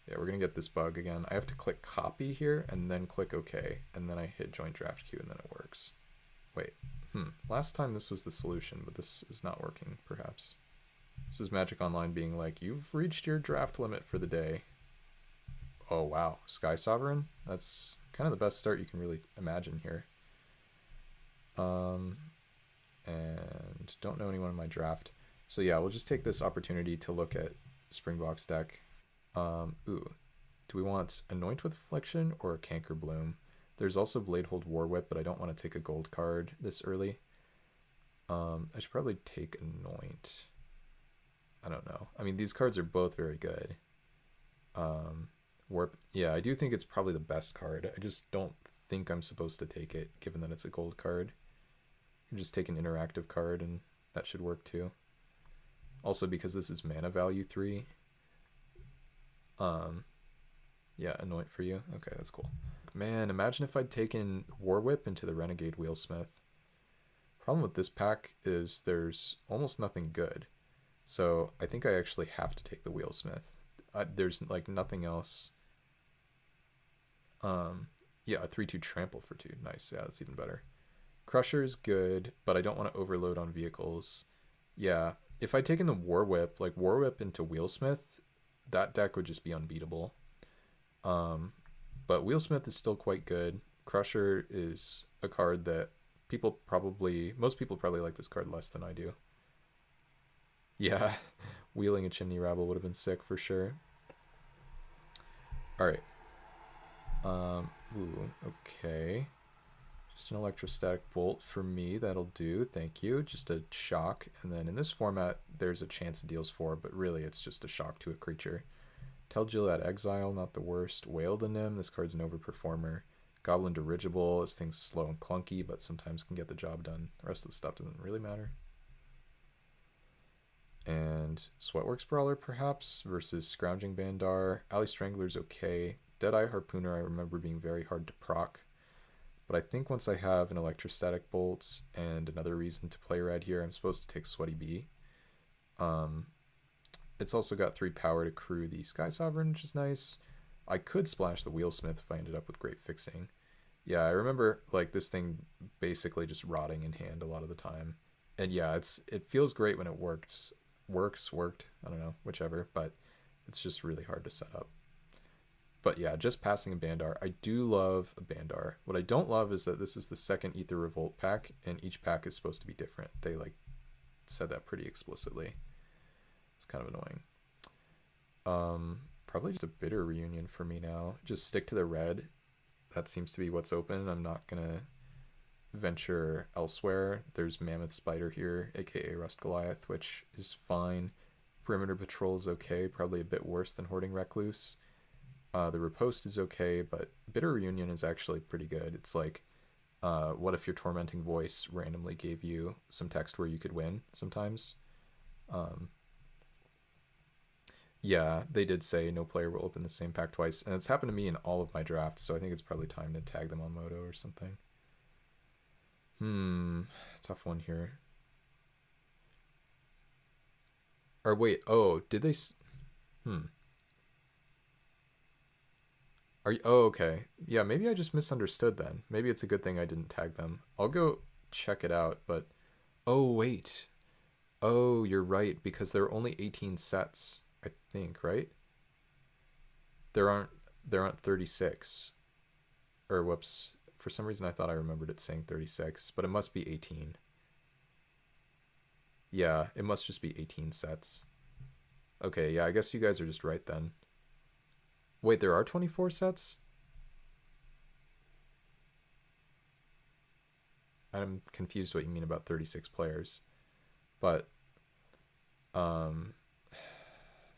Yeah, we're gonna get this bug again. I have to click copy here and then click OK, and then I hit join draft queue and then it works. Wait, last time this was the solution, but this is not working, perhaps. This is Magic Online being like, you've reached your draft limit for the day. Oh wow, Sky Sovereign? That's kind of the best start you can really imagine here. And don't know anyone in my draft. So yeah, we'll just take this opportunity to look at Springbox deck. Do we want Anoint with Affliction or Canker Bloom? There's also Bladehold War Whip, but I don't want to take a gold card this early. I should probably take Anoint. I don't know. I mean, these cards are both very good. Warp, yeah, I do think it's probably the best card. I just don't think I'm supposed to take it, given that it's a gold card. You just take an interactive card, and that should work too. Also, because this is mana value 3. Yeah, Anoint for you. Okay, that's cool. Man, imagine if I'd taken War Whip into the Renegade Wheelsmith. Problem with this pack is there's almost nothing good. So I think I actually have to take the Wheelsmith. There's like nothing else. Yeah, a 3/2 trample for 2. Nice. Yeah, that's even better. Crusher is good, but I don't want to overload on vehicles. Yeah, if I'd taken the War Whip, like War Whip into Wheelsmith, that deck would just be unbeatable. But Wheelsmith is still quite good. Crusher is a card that most people probably like this card less than I do. Yeah, wheeling a Chimney Rabble would have been sick for sure. All right. Okay. Just an electrostatic bolt for me. That'll do. Thank you. Just a shock. And then in this format, there's a chance it deals 4, but really it's just a shock to a creature. Telgil at Exile, not the worst. Whale the Nim. This card's an overperformer. Goblin Dirigible. This thing's slow and clunky, but sometimes can get the job done. The rest of the stuff doesn't really matter. And Sweatworks Brawler, perhaps, versus Scrounging Bandar. Alley Strangler's okay. Deadeye Harpooner, I remember being very hard to proc. But I think once I have an Electrostatic Bolt and another reason to play red here, I'm supposed to take Sweaty Bee. It's also got 3 power to crew the Sky Sovereign, which is nice. I could splash the Wheelsmith if I ended up with great fixing. Yeah, I remember like this thing basically just rotting in hand a lot of the time. And yeah, it feels great when it worked. I don't know, whichever, but it's just really hard to set up. But yeah, just passing a Bandar. I do love a Bandar. What I don't love is that this is the second Ether Revolt pack, and each pack is supposed to be different. They like said that pretty explicitly. It's kind of annoying. Probably just a Bitter Reunion for me now. Just stick to the red. That seems to be what's open. I'm not gonna venture elsewhere. There's Mammoth Spider here, aka Rust Goliath, which is fine. Perimeter Patrol is okay, probably a bit worse than Hoarding Recluse. The Riposte is okay, but Bitter Reunion is actually pretty good. It's like, what if your Tormenting Voice randomly gave you some text where you could win sometimes? Yeah, they did say no player will open the same pack twice, and it's happened to me in all of my drafts, so I think it's probably time to tag them on Moto or something. Tough one here. Or wait, oh, did they... Are you... Oh, okay. Yeah, maybe I just misunderstood then. Maybe it's a good thing I didn't tag them. I'll go check it out, but... Oh, wait. Oh, you're right, because there are only 18 sets, I think, right? There aren't 36. Or, whoops. For some reason, I thought I remembered it saying 36, but it must be 18. Yeah, it must just be 18 sets. Okay, yeah, I guess you guys are just right then. Wait, there are 24 sets? I'm confused what you mean about 36 players. But,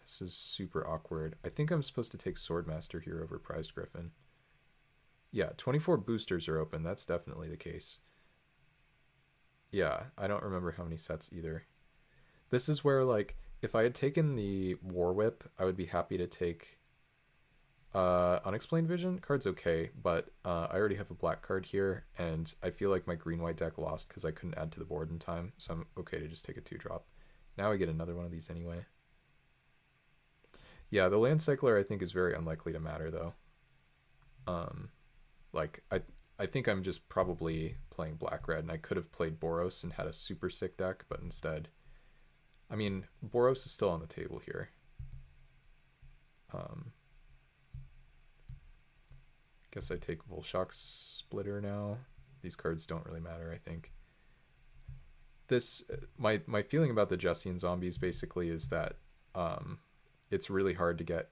this is super awkward. I think I'm supposed to take Swordmaster here over Prized Griffin. Yeah, 24 boosters are open. That's definitely the case. Yeah, I don't remember how many sets either. This is where, like, if I had taken the War Whip, I would be happy to take Unexplained Vision. Card's okay, but I already have a black card here, and I feel like my green-white deck lost because I couldn't add to the board in time, so I'm okay to just take a 2-drop. Now I get another one of these anyway. Yeah, the land cycler I think is very unlikely to matter though. Um, like I think I'm just probably playing black red, and I could have played Boros and had a super sick deck, but instead, I mean, Boros is still on the table here. Um, guess I take Volshock's Splitter now. These cards don't really matter, I think. This my feeling about the Jessian zombies basically is that um, it's really hard to get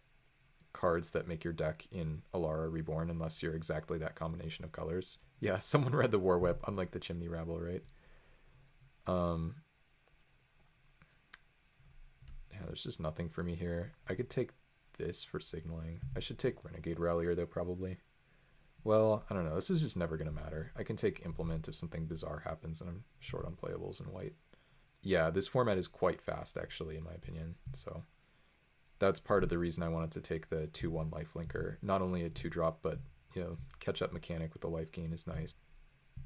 cards that make your deck in Alara Reborn unless you're exactly that combination of colors. Yeah, someone read the War Whip, unlike the Chimney Rabble, right? Um, yeah, there's just nothing for me here. I could take this for signaling. I should take Renegade Rallier though, probably. Well, I don't know. This is just never going to matter. I can take Implement if something bizarre happens and I'm short on playables in white. Yeah, this format is quite fast, actually, in my opinion. So that's part of the reason I wanted to take the 2/1 lifelinker. Not only a 2-drop, but, you know, catch-up mechanic with the life gain is nice.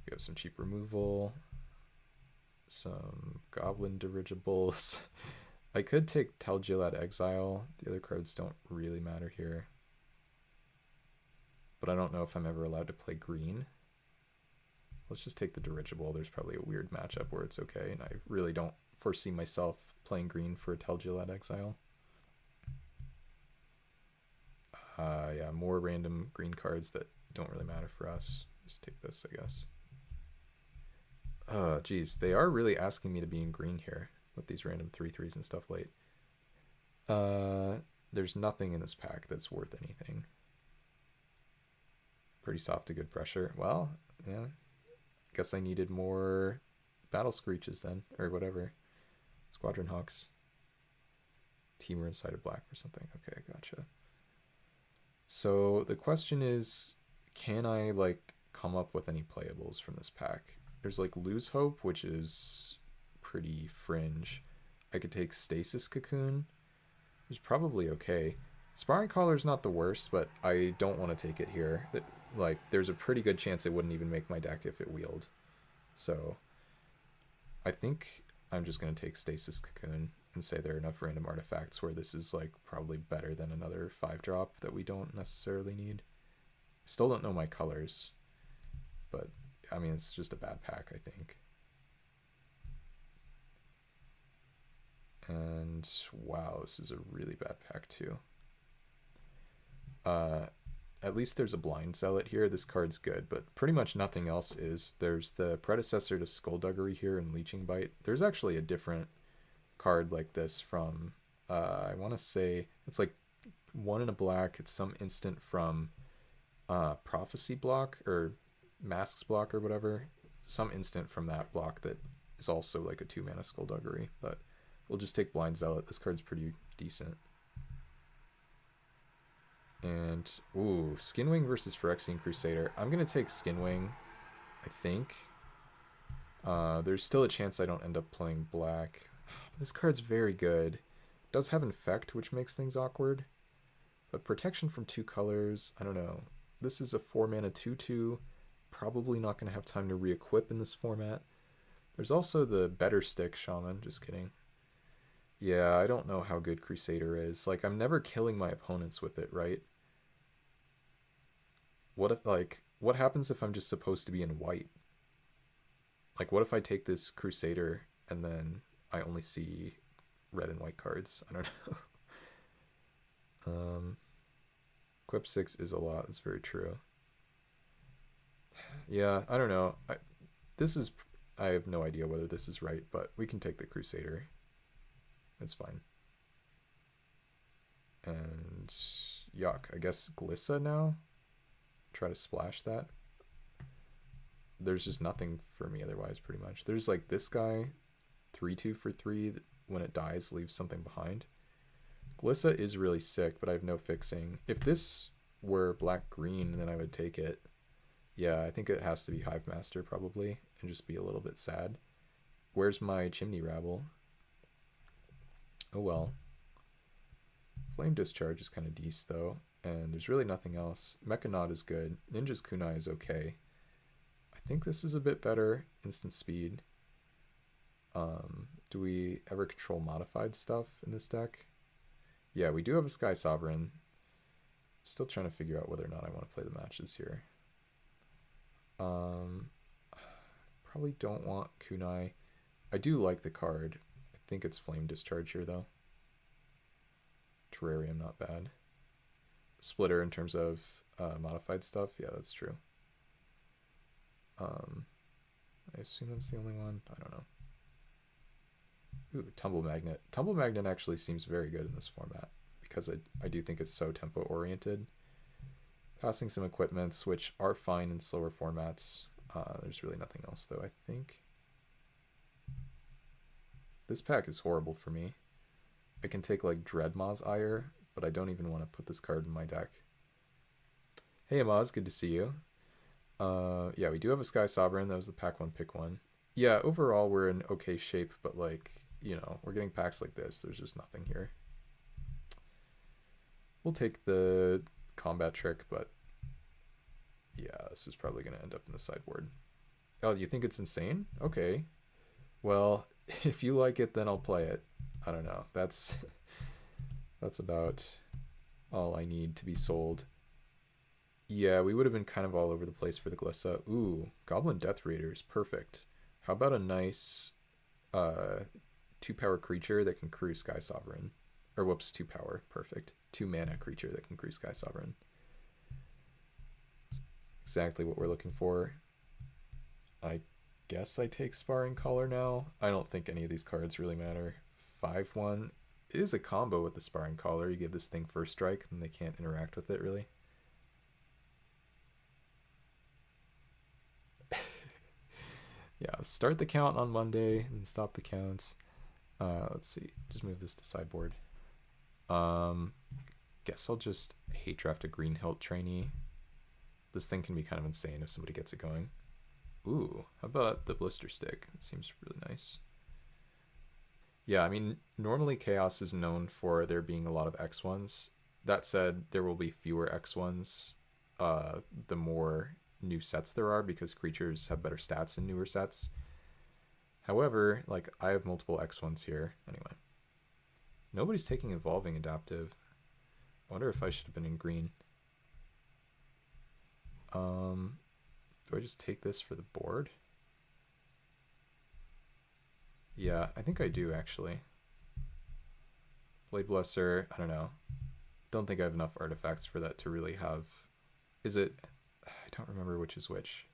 We have some cheap removal. Some Goblin dirigibles. I could take Talgilad Exile. The other cards don't really matter here. But I don't know if I'm ever allowed to play green. Let's just take the dirigible. There's probably a weird matchup where it's okay, and I really don't foresee myself playing green for Talgilad Exile. Yeah, more random green cards that don't really matter for us. Just take this, I guess. Geez, they are really asking me to be in green here with these random 3/3s and stuff late. There's nothing in this pack that's worth anything. Pretty soft to good pressure. Well, yeah. Guess I needed more battle screeches then, or whatever. Squadron Hawks. Teamer inside of black for something. Okay, gotcha. So the question is, can I like come up with any playables from this pack? There's like Lose Hope, which is pretty fringe. I could take Stasis Cocoon, which is probably okay. Sparring Collar's not the worst, but I don't want to take it here. That like there's a pretty good chance it wouldn't even make my deck if it wheeled. So I think I'm just gonna take Stasis Cocoon and say there are enough random artifacts where this is like probably better than another 5-drop that we don't necessarily need. Still don't know my colors, but I mean it's just a bad pack, I think. And wow, this is a really bad pack too. At least there's a Blind Zealot here. This card's good, but pretty much nothing else is. There's the predecessor to Skullduggery here in Leeching Bite. There's actually a different card like this from, I want to say, it's like 1 in a black. It's some instant from Prophecy block, or Masks block, or whatever. Some instant from that block that is also like a 2-mana Skullduggery, but we'll just take Blind Zealot. This card's pretty decent. And, ooh, Skinwing versus Phyrexian Crusader. I'm going to take Skinwing, I think. There's still a chance I don't end up playing black. This card's very good. It does have Infect, which makes things awkward. But protection from 2 colors, I don't know. This is a 4-mana 2/2. Probably not going to have time to re-equip in this format. There's also the Better Stick Shaman, just kidding. Yeah, I don't know how good Crusader is. Like, I'm never killing my opponents with it, right? What if, like, what happens if I'm just supposed to be in white? Like, what if I take this Crusader and then I only see red and white cards? I don't know. Equip 6 is a lot. That's very true. Yeah, I don't know. I have no idea whether this is right, but we can take the Crusader. It's fine. And yuck. I guess Glissa now? Try to splash that. There's just nothing for me otherwise, pretty much. There's like this guy, 3/2 for 3. When it dies, leaves something behind. Glissa is really sick, but I have no fixing. If this were black-green, then I would take it. Yeah, I think it has to be Hive Master, probably, and just be a little bit sad. Where's my Chimney Rabble? Oh well. Flame Discharge is kind of decent, though, and there's really nothing else. Mechanaut is good. Ninja's Kunai is okay. I think this is a bit better. Instant Speed. Do we ever control modified stuff in this deck? Yeah, we do have a Sky Sovereign. Still trying to figure out whether or not I want to play the matches here. Probably don't want Kunai. I do like the card. I think it's Flame Discharge here, though. Terrarium, not bad. Splitter in terms of modified stuff. Yeah, that's true. I assume that's the only one. I don't know. Ooh, Tumble Magnet. Tumble Magnet actually seems very good in this format because I do think it's so tempo oriented. Passing some equipments, which are fine in slower formats. There's really nothing else, though, I think. This pack is horrible for me. I can take, like, Dreadmaw's Ire, but I don't even want to put this card in my deck. Hey, Amaz, good to see you. Yeah, we do have a Sky Sovereign. That was the pack 1, pick 1. Yeah, overall, we're in okay shape, but, like, you know, we're getting packs like this. There's just nothing here. We'll take the combat trick, but yeah, this is probably going to end up in the sideboard. Oh, you think it's insane? Okay. Well, if you like it, then I'll play it. I don't know. That's about all I need to be sold. Yeah, we would have been kind of all over the place for the Glissa. Ooh, Goblin Death Raider is perfect. How about a nice 2-power creature that can crew Sky Sovereign? Or whoops, 2-power. Perfect. 2-mana creature that can crew Sky Sovereign. Exactly what we're looking for. I guess I take Sparring Caller now. I don't think any of these cards really matter. 5-1. It is a combo with the Sparring Caller. You give this thing first strike and they can't interact with it really. Yeah, start the count on Monday and stop the count. Let's see. Just move this to sideboard. Guess I'll just hate draft a Green Hilt trainee. This thing can be kind of insane if somebody gets it going. Ooh, how about the Blister Stick? It seems really nice. Yeah, I mean, normally Chaos is known for there being a lot of X1s. That said, there will be fewer X1s the more new sets there are because creatures have better stats in newer sets. However, like, I have multiple X1s here. Anyway. Nobody's taking Evolving Adaptive. I wonder if I should have been in green. Do I just take this for the board? Yeah, I think I do, actually. Blade Blesser, I don't know. Don't think I have enough artifacts for that to really have... Is it... I don't remember which is which.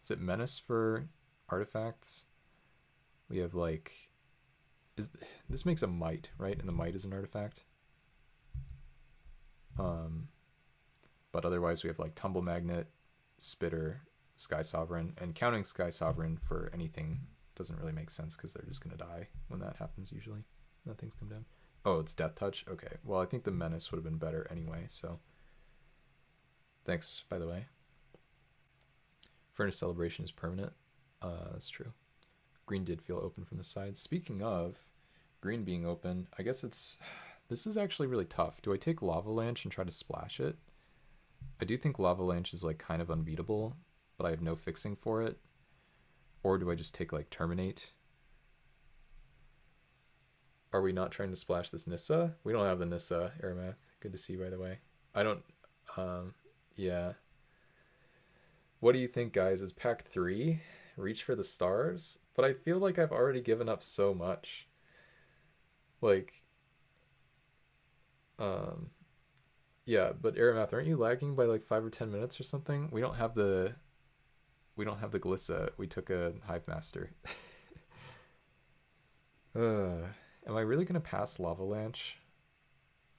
Is it Menace for artifacts? We have, like... This makes a Might, right? And the Might is an artifact. But otherwise we have, like, Tumble Magnet, Spitter, Sky Sovereign, and counting Sky Sovereign for anything doesn't really make sense because they're just going to die when that happens usually. That things come down. Oh, it's Death Touch? Okay. Well, I think the Menace would have been better anyway, so... Thanks, by the way. Furnace Celebration is permanent. That's true. Green did feel open from the side. Speaking of green being open, I guess it's... This is actually really tough. Do I take Lavalanche and try to splash it? I do think Lavalanche is, like, kind of unbeatable, but I have no fixing for it. Or do I just take, like, Terminate? Are we not trying to splash this Nissa? We don't have the Nissa, Aramath. Good to see you, by the way. I don't... yeah. What do you think, guys? Is pack 3? Reach for the stars? But I feel like I've already given up so much. Like... yeah, but Aramath, aren't you lagging by like 5 or 10 minutes or something? We don't have the Glissa. We took a Hive Master. Am I really gonna pass Lavalanche?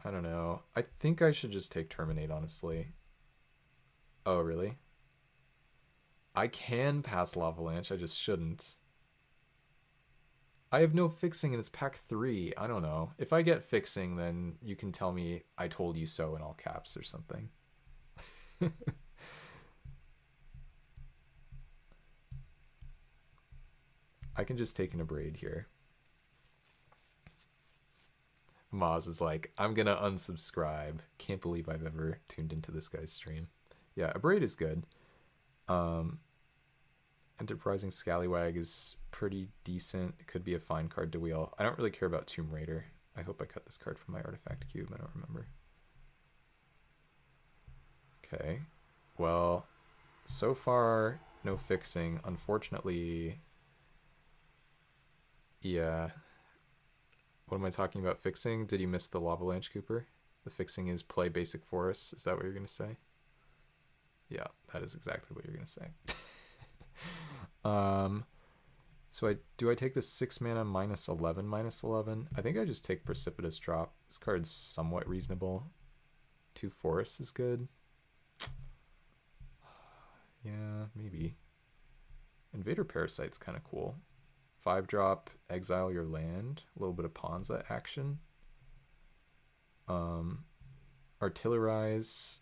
I don't know. I think I should just take Terminate, honestly. Oh, really? I can pass Lavalanche, I just shouldn't. I have no fixing and it's pack 3. I don't know. If I get fixing, then you can tell me I told you so in all caps or something. I can just take an Abrade here. Maz is like, I'm gonna unsubscribe. Can't believe I've ever tuned into this guy's stream. Yeah, Abrade is good. Enterprising Scallywag is pretty decent. It could be a fine card to wheel. I don't really care about Tomb Raider. I hope I cut this card from my artifact cube. I don't remember. Okay. Well, so far, no fixing. Unfortunately, yeah. What am I talking about fixing? Did you miss the Lavalanche Cooper? The fixing is play basic forests. Is that what you're going to say? Yeah, that is exactly what you're going to say. So do I take the 6 mana -11/-11? I think I just take Precipitous Drop. This card's somewhat reasonable. 2 forests is good. Yeah, maybe. Invader Parasite's kind of cool. 5-drop, exile your land. A little bit of Ponza action. Artillerize.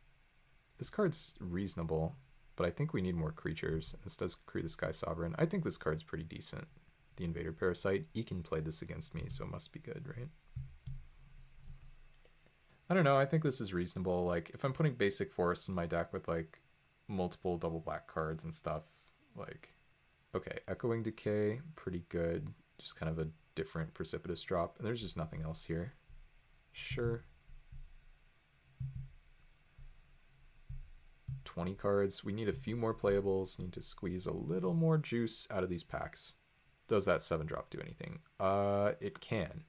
This card's reasonable, but I think we need more creatures. This does create the Sky Sovereign. I think this card's pretty decent. The Invader Parasite. Ekin played this against me, so it must be good, right? I don't know. I think this is reasonable. Like, if I'm putting basic forests in my deck with, like, multiple double black cards and stuff, like, okay, Echoing Decay, pretty good. Just kind of a different Precipitous Drop. And there's just nothing else here. Sure. 20 cards. We need a few more playables. Need to squeeze a little more juice out of these packs. Does that 7-drop do anything? It can.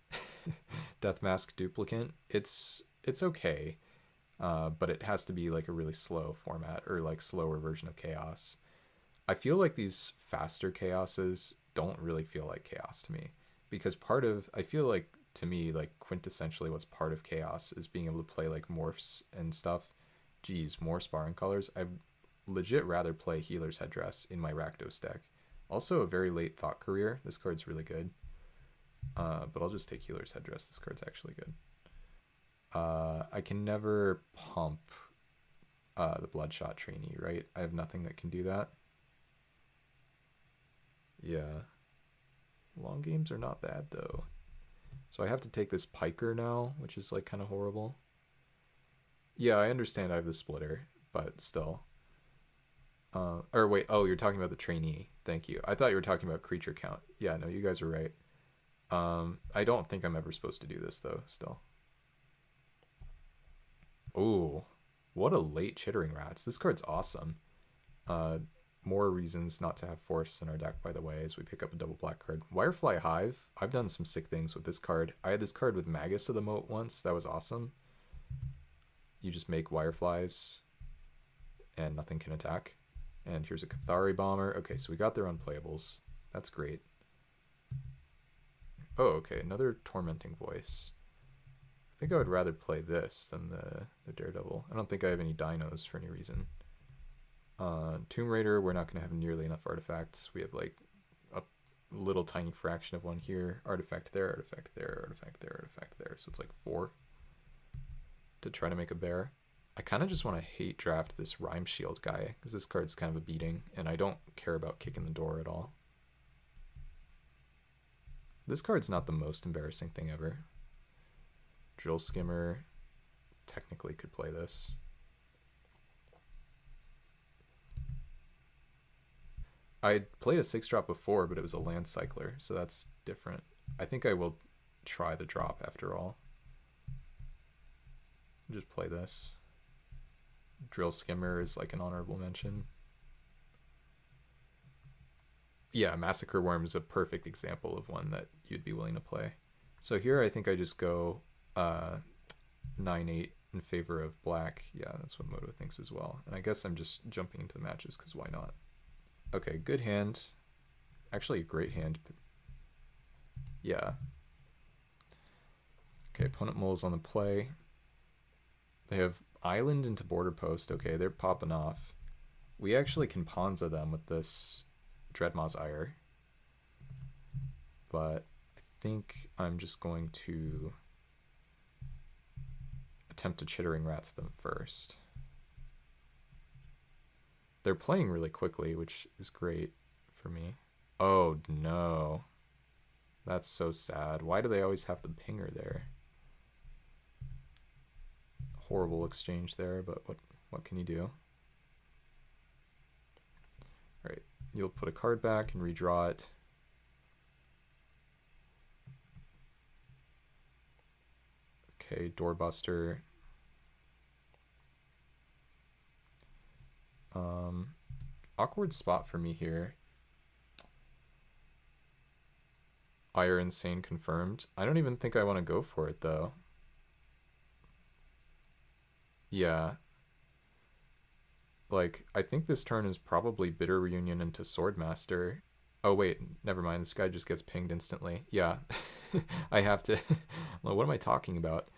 Deathmask Duplicant. It's okay. But it has to be like a really slow format or like slower version of Chaos. I feel like these faster Chaoses don't really feel like Chaos to me, because I feel like, to me, like quintessentially what's part of Chaos is being able to play like morphs and stuff. Geez, more Sparring Colors. I'd legit rather play Healer's Headdress in my Rakdos deck. Also a very late Thought Career. This card's really good. But I'll just take Healer's Headdress. This card's actually good. I can never pump the Bloodshot Trainee, right? I have nothing that can do that. Yeah. Long games are not bad, though. So I have to take this Piker now, which is, like, kind of horrible. Yeah, I understand I have the Splitter, but still. Or wait, oh, you're talking about the Trainee. Thank you. I thought you were talking about creature count. Yeah, no, you guys are right. I don't think I'm ever supposed to do this, though, still. Oh, what a late Chittering Rats. This card's awesome. More reasons not to have forests in our deck, by the way, as we pick up a double black card. Wirefly Hive. I've done some sick things with this card. I had this card with Magus of the Moat once. That was awesome. You just make Wireflies and nothing can attack. And here's a Cathari Bomber. Okay, so we got their unplayables. That's great. Oh, okay, another Tormenting Voice. I think I would rather play this than the Daredevil. I don't think I have any dinos for any reason. Tomb Raider, we're not going to have nearly enough artifacts. We have like a little tiny fraction of one here. Artifact there, artifact there, artifact there, artifact there. So it's like 4 to try to make a bear. I kind of just want to hate draft this Rhyme Shield guy, because this card's kind of a beating, and I don't care about kicking the door at all. This card's not the most embarrassing thing ever. Drill Skimmer technically could play this. I played a 6-drop before, but it was a Land Cycler, so that's different. I think I will try the drop after all. Just play this. Drill Skimmer is like an honorable mention. Yeah, Massacre Worm is a perfect example of one that you'd be willing to play. So here I think I just go 9-8 in favor of black. Yeah, that's what Moto thinks as well. And I guess I'm just jumping into the matches because why not? Okay, good hand. Actually, a great hand. Yeah. Okay, opponent moles on the play. They have Island into Border Post. Okay, they're popping off. We actually can Ponza them with this Dreadmaw's Ire. But I think I'm just going to attempt to Chittering Rats them first. They're playing really quickly, which is great for me. Oh, no. That's so sad. Why do they always have the pinger there? Horrible exchange there, but what can you do? Alright, you'll put a card back and redraw it. Okay, doorbuster. Awkward spot for me here. Ire Insane confirmed. I don't even think I want to go for it, though. Yeah. Like, I think this turn is probably Bitter Reunion into Swordmaster. Oh, wait, never mind. This guy just gets pinged instantly. Yeah. I have to... Well, what am I talking about?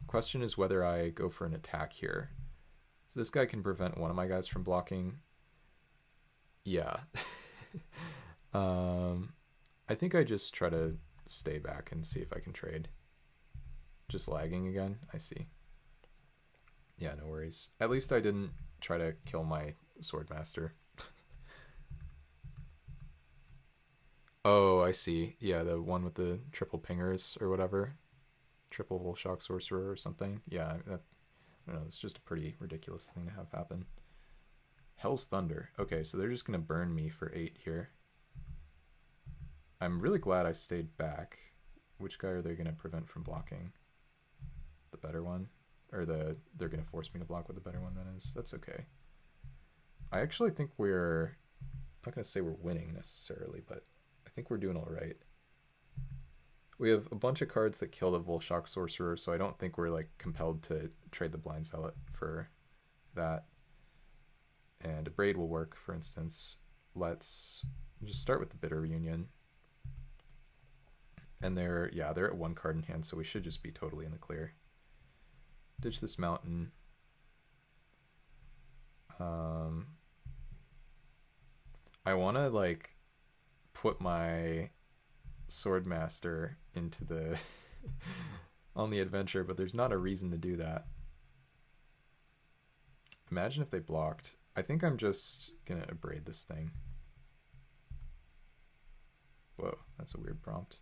Question is whether I go for an attack here. So this guy can prevent one of my guys from blocking. Yeah. I think I just try to stay back and see if I can trade. Just lagging again? I see. Yeah, no worries. At least I didn't try to kill my Swordmaster. Oh, I see. Yeah, the one with the triple pingers or whatever. Triple Volshock Sorcerer or something. Yeah, that, I don't know, it's just a pretty ridiculous thing to have happen. Hell's Thunder. Okay, so they're just going to burn me for 8 here. I'm really glad I stayed back. Which guy are they going to prevent from blocking? The better one? Or they're going to force me to block with the better one, that is. That's okay. I actually think we're... I'm not going to say we're winning necessarily, but I think we're doing all right. We have a bunch of cards that kill the Volshock Sorcerer, so I don't think we're like compelled to trade the Blind Zealot for that. And a Braid will work, for instance. Let's just start with the Bitter Reunion. And they're at 1 card in hand, so we should just be totally in the clear. Ditch this mountain. I want to like put my Swordmaster into the on the adventure, but there's not a reason to do that. Imagine if they blocked. I think I'm just gonna abrade this thing. Whoa, that's a weird prompt.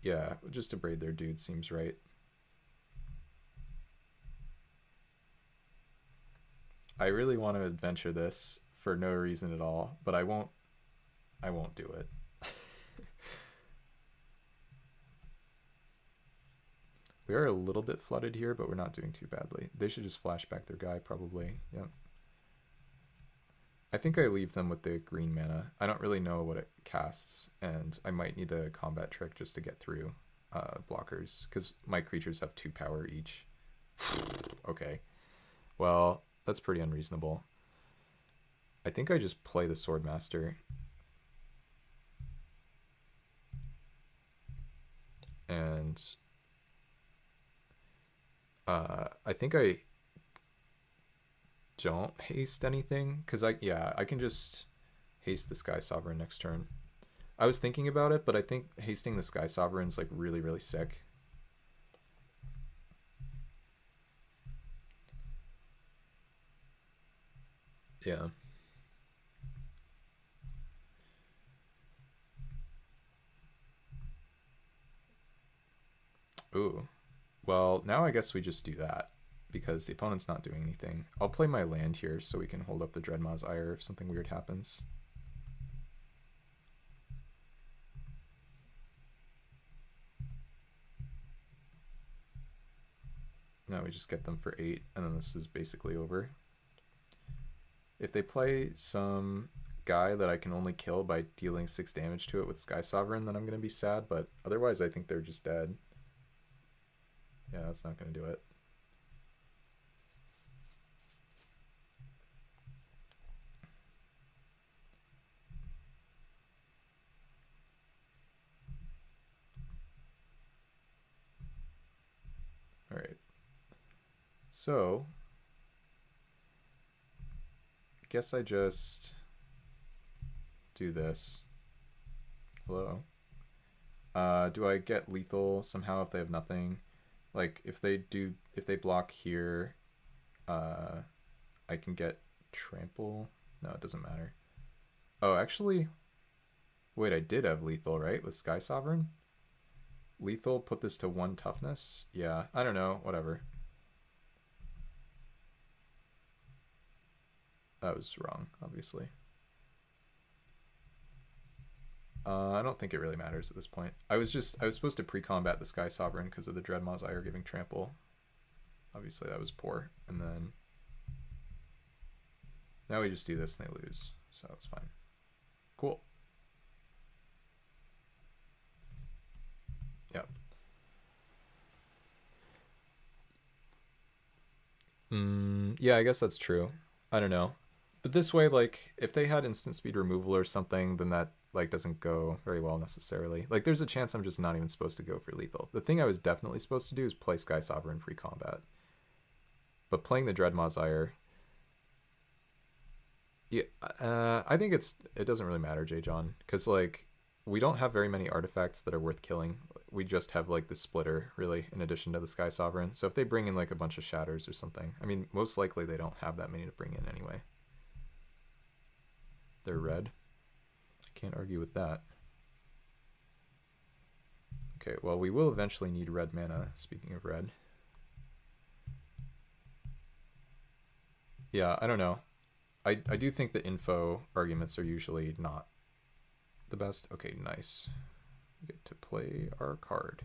Yeah, just abrade their dude seems right. I really want to adventure this for no reason at all, but I won't do it. We are a little bit flooded here, but we're not doing too badly. They should just flash back their guy, probably. Yep. I think I leave them with the green mana. I don't really know what it casts, and I might need the combat trick just to get through blockers, because my creatures have 2 power each. Okay. Well, that's pretty unreasonable. I think I just play the Swordmaster. And I think I don't haste anything, because I can just haste the Sky Sovereign next turn. I was thinking about it, but I think hasting the Sky Sovereign's like really, really sick. Yeah. Ooh. Well, now I guess we just do that, because the opponent's not doing anything. I'll play my land here so we can hold up the Dreadmaw's Ire if something weird happens. Now we just get them for 8, and then this is basically over. If they play some guy that I can only kill by dealing 6 damage to it with Sky Sovereign, then I'm going to be sad, but otherwise I think they're just dead. Yeah, that's not going to do it. All right. So, I guess I just do this. Hello. Do I get lethal somehow if they have nothing? Like if they block here, I can get trample. No, it doesn't matter. Oh, actually, wait, I did have lethal, right? With Sky Sovereign? Lethal, put this to 1 toughness? Yeah, I don't know, whatever. That was wrong, obviously. I don't think it really matters at this point. I was supposed to pre-combat the Sky Sovereign because of the Dread Mauzyre giving trample. Obviously that was poor. And then now we just do this and they lose. So it's fine. Cool. Yep. Yeah, I guess that's true. I don't know. But this way, like, if they had instant speed removal or something, then that, like, doesn't go very well necessarily. Like, there's a chance I'm just not even supposed to go for lethal. The thing I was definitely supposed to do is play Sky Sovereign pre-combat. But playing the Dread Mauzyre... Yeah, I think it doesn't really matter, J. John. Because, like, we don't have very many artifacts that are worth killing. We just have, like, the Splitter, really, in addition to the Sky Sovereign. So if they bring in, like, a bunch of Shatters or something... I mean, most likely they don't have that many to bring in anyway. They're red. I can't argue with that. Okay, well, we will eventually need red mana, speaking of red. Yeah, I don't know. I do think the info arguments are usually not the best. Okay, nice. We get to play our card.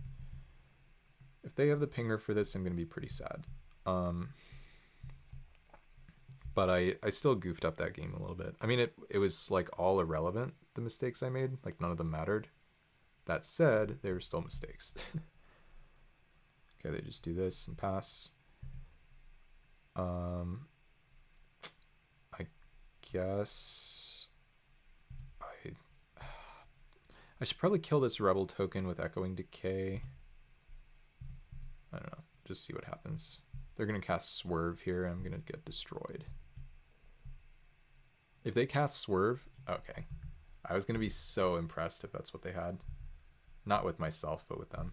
If they have the pinger for this, I'm going to be pretty sad. But I still goofed up that game a little bit. I mean, it was like all irrelevant, the mistakes I made. Like none of them mattered. That said, they were still mistakes. Okay, they just do this and pass. I guess I should probably kill this rebel token with Echoing Decay. I don't know. Just see what happens. They're going to cast Swerve here. I'm going to get destroyed. If they cast Swerve, okay. I was going to be so impressed if that's what they had. Not with myself, but with them.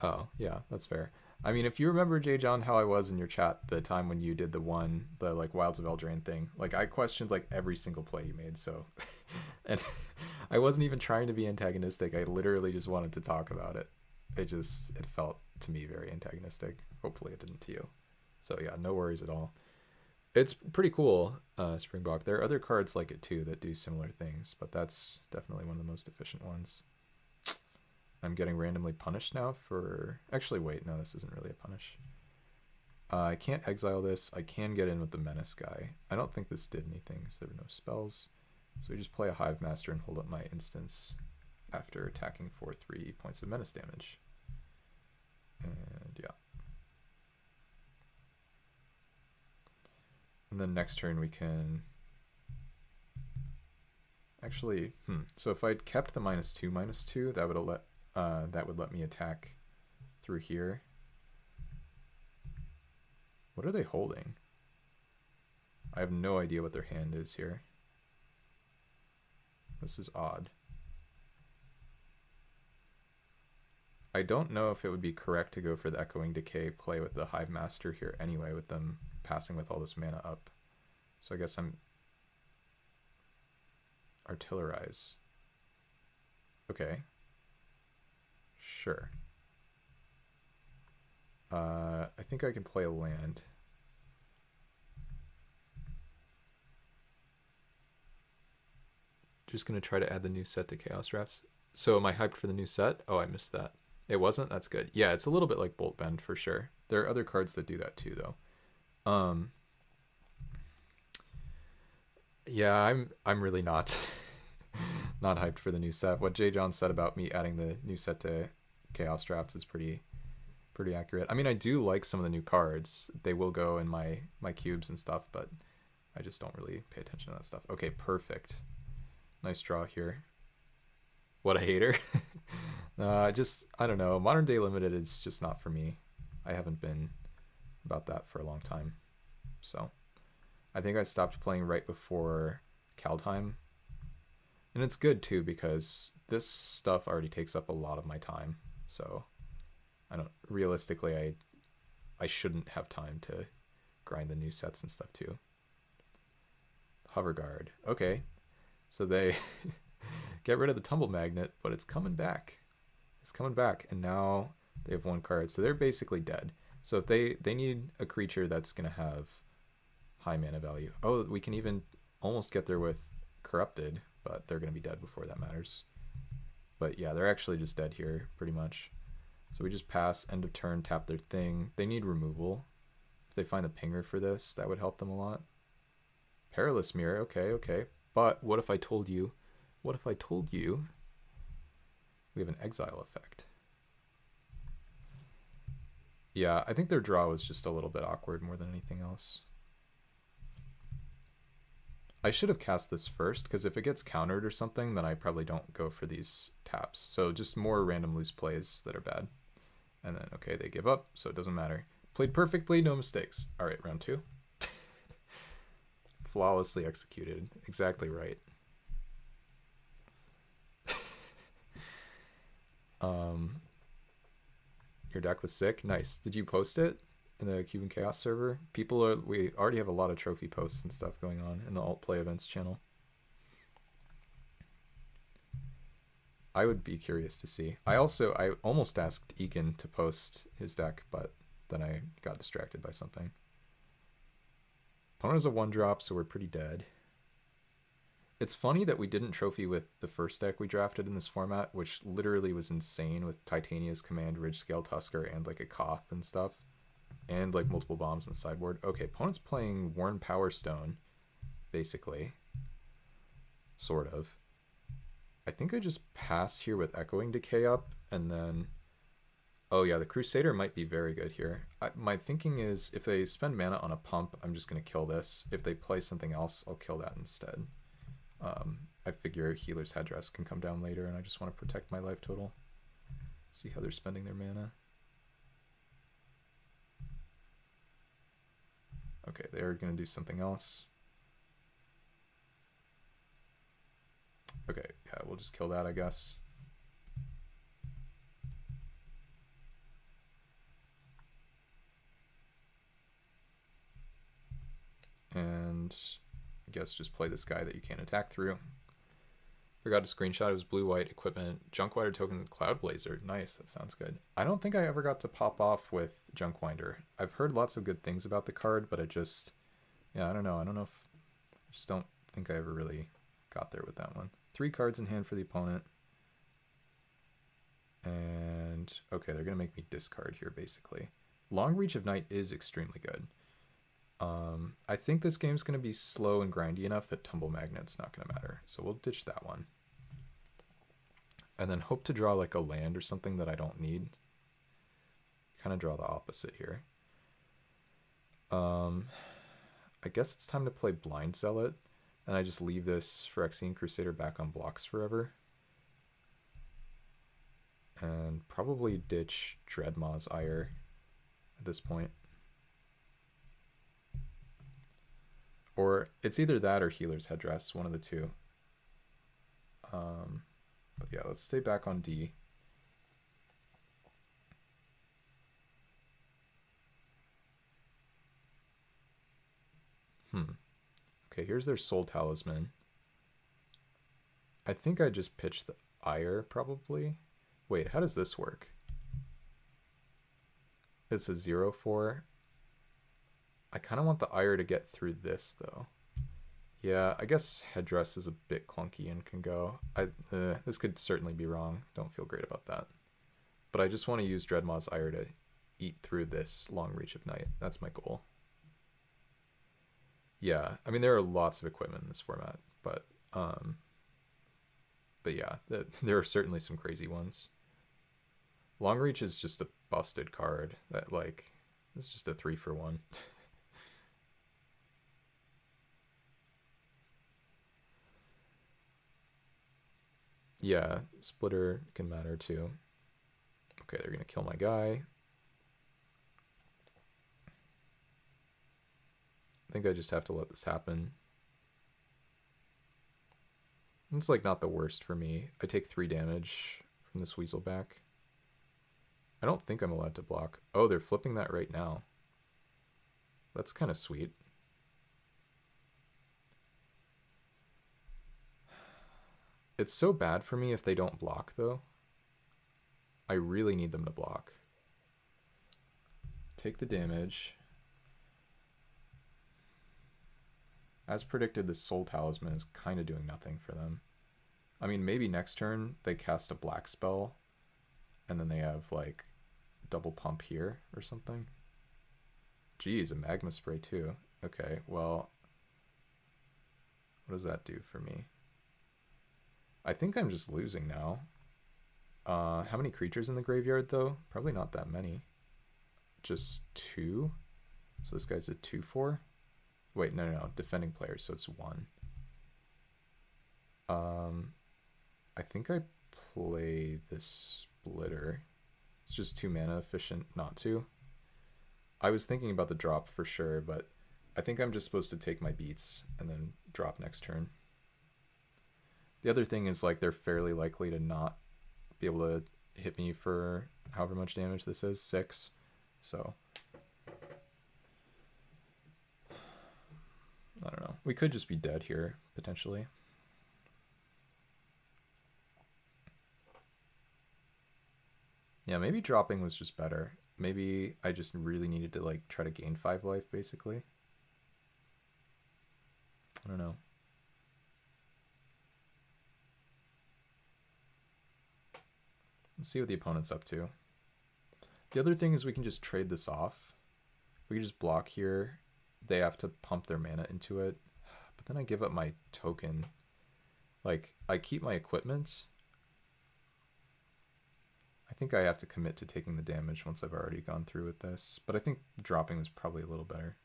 Oh, yeah, that's fair. I mean, if you remember, J. John, how I was in your chat the time when you did the like Wilds of Eldraine thing, like I questioned like every single play you made, so and I wasn't even trying to be antagonistic. I literally just wanted to talk about it. It felt to me very antagonistic. Hopefully it didn't to you. So yeah, no worries at all. It's pretty cool, Springbok. There are other cards like it too that do similar things, but that's definitely one of the most efficient ones. I'm getting randomly punished now for... Actually, wait, no, this isn't really a punish. I can't exile this. I can get in with the Menace guy. I don't think this did anything because there were no spells. So we just play a Hive Master and hold up my instance after attacking for 3 points of Menace damage. And yeah. And then next turn we can... Actually, so if I'd kept the -2/-2, that would let me attack through here. What are they holding? I have no idea what their hand is here. This is odd. I don't know if it would be correct to go for the Echoing Decay play with the Hive Master here anyway, with them passing with all this mana up. So I guess I'm... Artillerize. Okay. Sure. I think I can play a land. Just gonna try to add the new set to Chaos Drafts. So am I hyped for the new set? Oh, I missed that. It wasn't? That's good. Yeah, it's a little bit like Bolt Bend for sure. There are other cards that do that too, though. Yeah, I'm really not not hyped for the new set. What J. John said about me adding the new set to Chaos Drafts is pretty accurate. I mean, I do like some of the new cards. They will go in my cubes and stuff, but I just don't really pay attention to that stuff. Okay, perfect. Nice draw here. What a hater. I don't know. Modern Day Limited is just not for me. I haven't been about that for a long time. So I think I stopped playing right before Kaldheim. And it's good too because this stuff already takes up a lot of my time. So realistically, I shouldn't have time to grind the new sets and stuff too. Hover Guard. Okay. So they get rid of the Tumble Magnet, but it's coming back. It's coming back. And now They have 1 card, so they're basically dead. So if they need a creature that's going to have high mana value. Oh, we can even almost get there with Corrupted, but they're going to be dead before that matters. But yeah, they're actually just dead here, pretty much. So we just pass, end of turn, tap their thing. They need removal. If they find the pinger for this, that would help them a lot. Perilous Mirror, okay. But what if I told you we have an exile effect? Yeah, I think their draw was just a little bit awkward more than anything else. I should have cast this first, because if it gets countered or something, then I probably don't go for these taps. So just more random loose plays that are bad. And then, okay, they give up, so it doesn't matter. Played perfectly, no mistakes. All right, round 2. Flawlessly executed. Exactly right. Your deck was sick. Nice. Did you post it in the Cuban Chaos server? We already have a lot of trophy posts and stuff going on in the alt play events channel. I would be curious to see. I almost asked Egan to post his deck, but then I got distracted by something. Opponent is a 1-drop, so we're pretty dead. It's funny that we didn't trophy with the first deck we drafted in this format, which literally was insane with Titania's Command, Ridgescale Tusker, and like a Koth and stuff. And like multiple bombs in the sideboard. Okay, opponent's playing Worn Power Stone, basically. Sort of. I think I just pass here with Echoing Decay up, and then... Oh yeah, the Crusader might be very good here. My thinking is, if they spend mana on a pump, I'm just going to kill this. If they play something else, I'll kill that instead. I figure Healer's Headdress can come down later, and I just want to protect my life total. See how they're spending their mana. Okay, they're going to do something else. Okay, yeah, we'll just kill that, I guess. And I guess just play this guy that you can't attack through. Forgot to screenshot. It was blue-white equipment. Junkwinder tokens, Cloud Blazer. Nice, that sounds good. I don't think I ever got to pop off with Junkwinder. I've heard lots of good things about the card, but I just... Yeah, I don't know. I just don't think I ever really got there with that one. 3 cards in hand for the opponent. And, okay, they're going to make me discard here, basically. Long Reach of Night is extremely good. I think this game's going to be slow and grindy enough that Tumble Magnet's not going to matter. So we'll ditch that one. And then hope to draw like a land or something that I don't need. Kind of draw the opposite here. I guess it's time to play Blind Zealot. And I just leave this Phyrexian Crusader back on blocks forever. And probably ditch Dreadmaw's Ire at this point. Or it's either that or Healer's Headdress, one of the two. But yeah, let's stay back on D. Okay, here's their Soul Talisman. I think I just pitched the Ire, probably. Wait, how does this work? It's a 0/4. I kind of want the Ire to get through this, though. Yeah, I guess Headdress is a bit clunky and can go. This could certainly be wrong. Don't feel great about that. But I just want to use Dreadmaw's Ire to eat through this Long Reach of Night. That's my goal. Yeah, I mean, there are lots of equipment in this format, but yeah, there are certainly some crazy ones. Long Reach is just a busted card that, like, it's just a 3-for-1. Yeah, Splitter can matter too. Okay, they're gonna kill my guy. I think I just have to let this happen. It's like not the worst for me. I take 3 damage from this Weaselback. I don't think I'm allowed to block. Oh, they're flipping that right now. That's kind of sweet. It's so bad for me if they don't block, though. I really need them to block. Take the damage. As predicted, the Soul Talisman is kind of doing nothing for them. I mean, maybe next turn they cast a black spell and then they have like double pump here or something. Geez, a magma spray too. Okay, well, what does that do for me? I think I'm just losing now. How many creatures in the graveyard though? Probably not that many. Just 2. So this guy's a 2/4. Wait, no. Defending player, so it's 1. I think I play this Splitter. It's just 2 mana efficient not to. I was thinking about the drop for sure, but I think I'm just supposed to take my beats and then drop next turn. The other thing is like they're fairly likely to not be able to hit me for however much damage this is, 6. So I don't know. We could just be dead here, potentially. Yeah, maybe dropping was just better. Maybe I just really needed to like try to gain 5 life, basically. I don't know. Let's see what the opponent's up to. The other thing is we can just trade this off. We can just block here. They have to pump their mana into it. But then I give up my token. Like, I keep my equipment. I think I have to commit to taking the damage once I've already gone through with this. But I think dropping was probably a little better.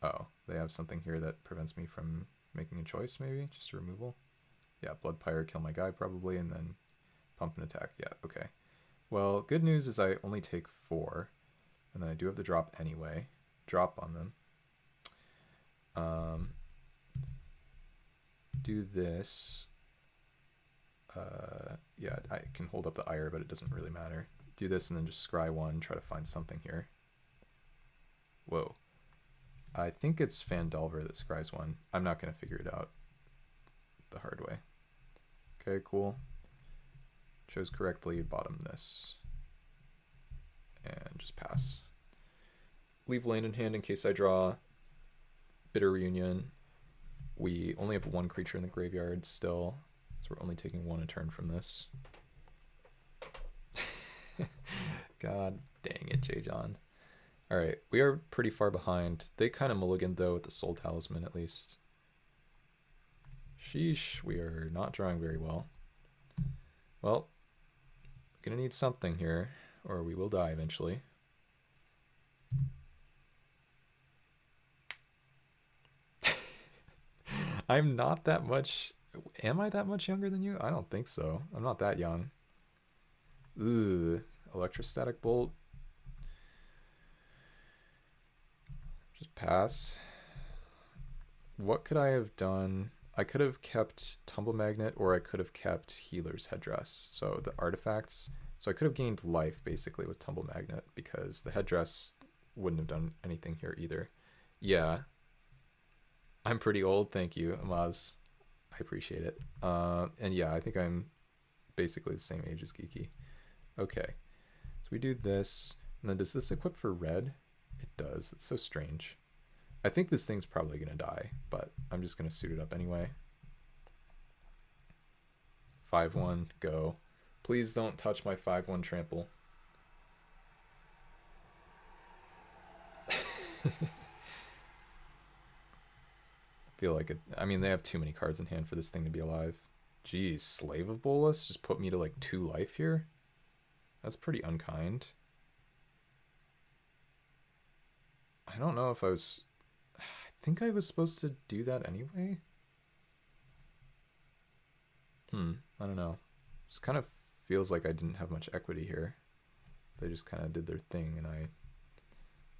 Oh, they have something here that prevents me from making a choice, maybe? Just a removal? Yeah, Blood Pyre, kill my guy probably, and then pump and attack. Yeah, okay. Well, good news is I only take 4. And then I do have the drop anyway. Drop on them. Do this. Yeah, I can hold up the ire, but it doesn't really matter. Do this and then just scry 1, try to find something here. Whoa. I think it's Fandalver that scries 1. I'm not going to figure it out the hard way. Okay, cool. Chose correctly, bottom this. And just pass. Leave land in hand in case I draw Bitter Reunion. We only have 1 creature in the graveyard still, so we're only taking 1 a turn from this. God dang it, J-John. Alright, we are pretty far behind. They kind of mulliganed though with the Soul Talisman at least. Sheesh, we are not drawing very well. Well, gonna need something here, or we will die eventually. I'm not that much... Am I that much younger than you? I don't think so. I'm not that young. Ooh, Electrostatic Bolt. Just pass. What could I have done? I could have kept Tumble Magnet, or I could have kept Healer's Headdress. So the artifacts. So I could have gained life basically with Tumble Magnet because the headdress wouldn't have done anything here either. Yeah. I'm pretty old, thank you, Amaz. I appreciate it. And yeah, I think I'm basically the same age as Geeky. Okay. So we do this. And then does this equip for red? It does. It's so strange. I think this thing's probably going to die, but I'm just going to suit it up anyway. 5-1, go. Please don't touch my 5-1 trample. Feel like it. I mean, they have too many cards in hand for this thing to be alive. Jeez, Slave of Bolas just put me to like 2 life here. That's pretty unkind. I don't know if I was... I think I was supposed to do that anyway. I don't know. Just kind of feels like I didn't have much equity here. They just kind of did their thing and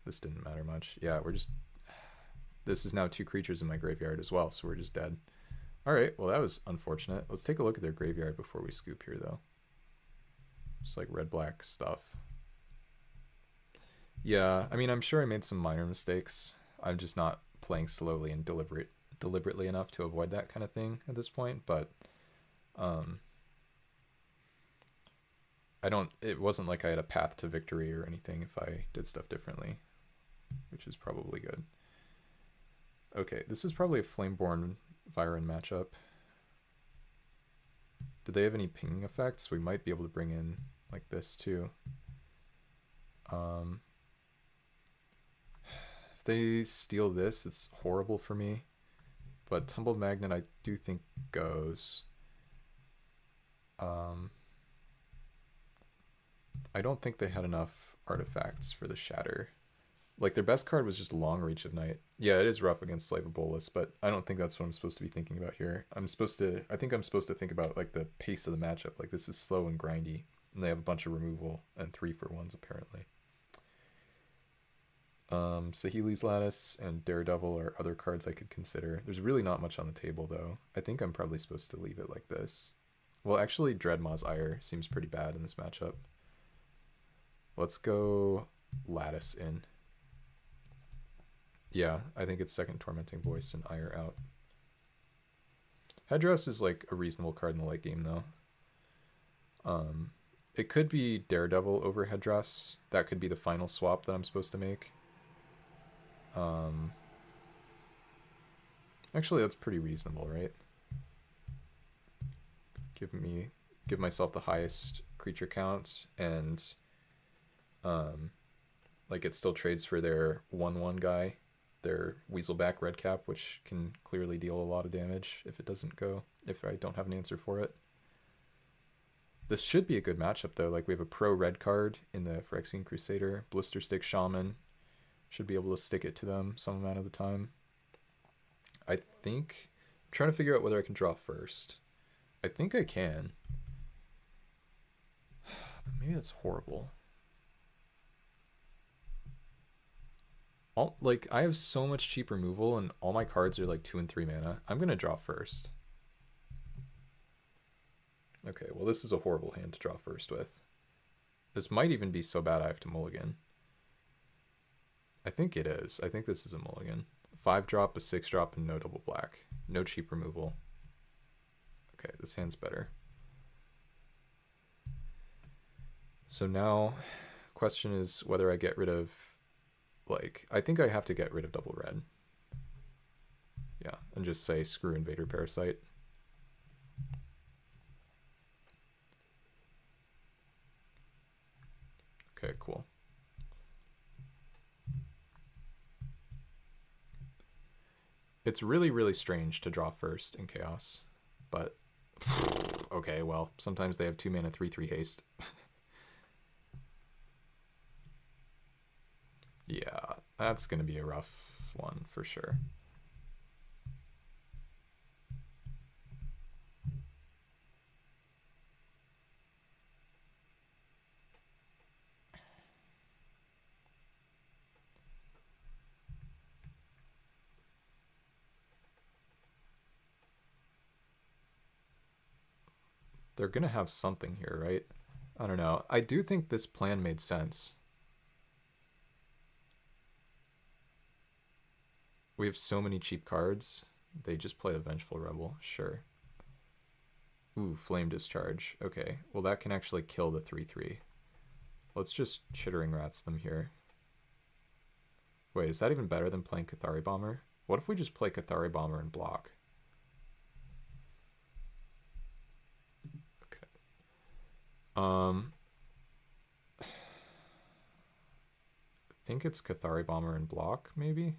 this didn't matter much. Yeah, we're just... This is now 2 creatures in my graveyard as well, so we're just dead. Alright, well that was unfortunate. Let's take a look at their graveyard before we scoop here, though. Just like red-black stuff. Yeah, I mean, I'm sure I made some minor mistakes. I'm just not playing slowly and deliberately enough to avoid that kind of thing at this point, but... it wasn't like I had a path to victory or anything if I did stuff differently, which is probably good. Okay, this is probably a Flameborn Viren matchup. Do they have any pinging effects? We might be able to bring in like this too. If they steal this, it's horrible for me. But Tumbled Magnet I do think goes. I don't think they had enough artifacts for the Shatter. Like, their best card was just Long Reach of Night. Yeah, it is rough against Slave of Bolas, but I don't think that's what I'm supposed to be thinking about here. I think I'm supposed to think about, like, the pace of the matchup. Like, this is slow and grindy, and they have a bunch of removal and 3-for-1s, apparently. Saheeli's Lattice and Daredevil are other cards I could consider. There's really not much on the table, though. I think I'm probably supposed to leave it like this. Well, actually, Dreadmaw's Ire seems pretty bad in this matchup. Let's go Lattice in. Yeah, I think it's second Tormenting Voice and Ire out. Headdress is like a reasonable card in the late game, though. It could be Daredevil over Headdress. That could be the final swap that I'm supposed to make. Actually, that's pretty reasonable, right? Give myself the highest creature count, and like it still trades for their 1/1 guy, their Weaselback Redcap, which can clearly deal a lot of damage if I don't have an answer for it. This should be a good matchup, though. Like, we have a pro red card in the Phyrexian Crusader. Blister Stick Shaman should be able to stick it to them some amount of the time. I'm trying to figure out whether I can draw first. I think I can. But maybe that's horrible. I have so much cheap removal, and all my cards are like 2 and 3 mana. I'm going to draw first. Okay, well, this is a horrible hand to draw first with. This might even be so bad I have to mulligan. I think it is. I think this is a mulligan. 5-drop, a 6-drop, and no double black. No cheap removal. Okay, this hand's better. So now, question is whether I get rid of, I think I have to get rid of double red. Yeah, and just say screw Invader Parasite. Okay, cool. It's really, really strange to draw first in Chaos, but okay, well, sometimes they have 2 mana 3/3 haste. Yeah, that's going to be a rough one for sure. They're going to have something here, right? I don't know. I do think this plan made sense. We have so many cheap cards. They just play a Vengeful Rebel, sure. Ooh, Flame Discharge. Okay, well that can actually kill the 3/3. Let's just Chittering Rats them here. Wait, is that even better than playing Cathari Bomber? What if we just play Cathari Bomber and block? Okay. I think it's Cathari Bomber and block, maybe?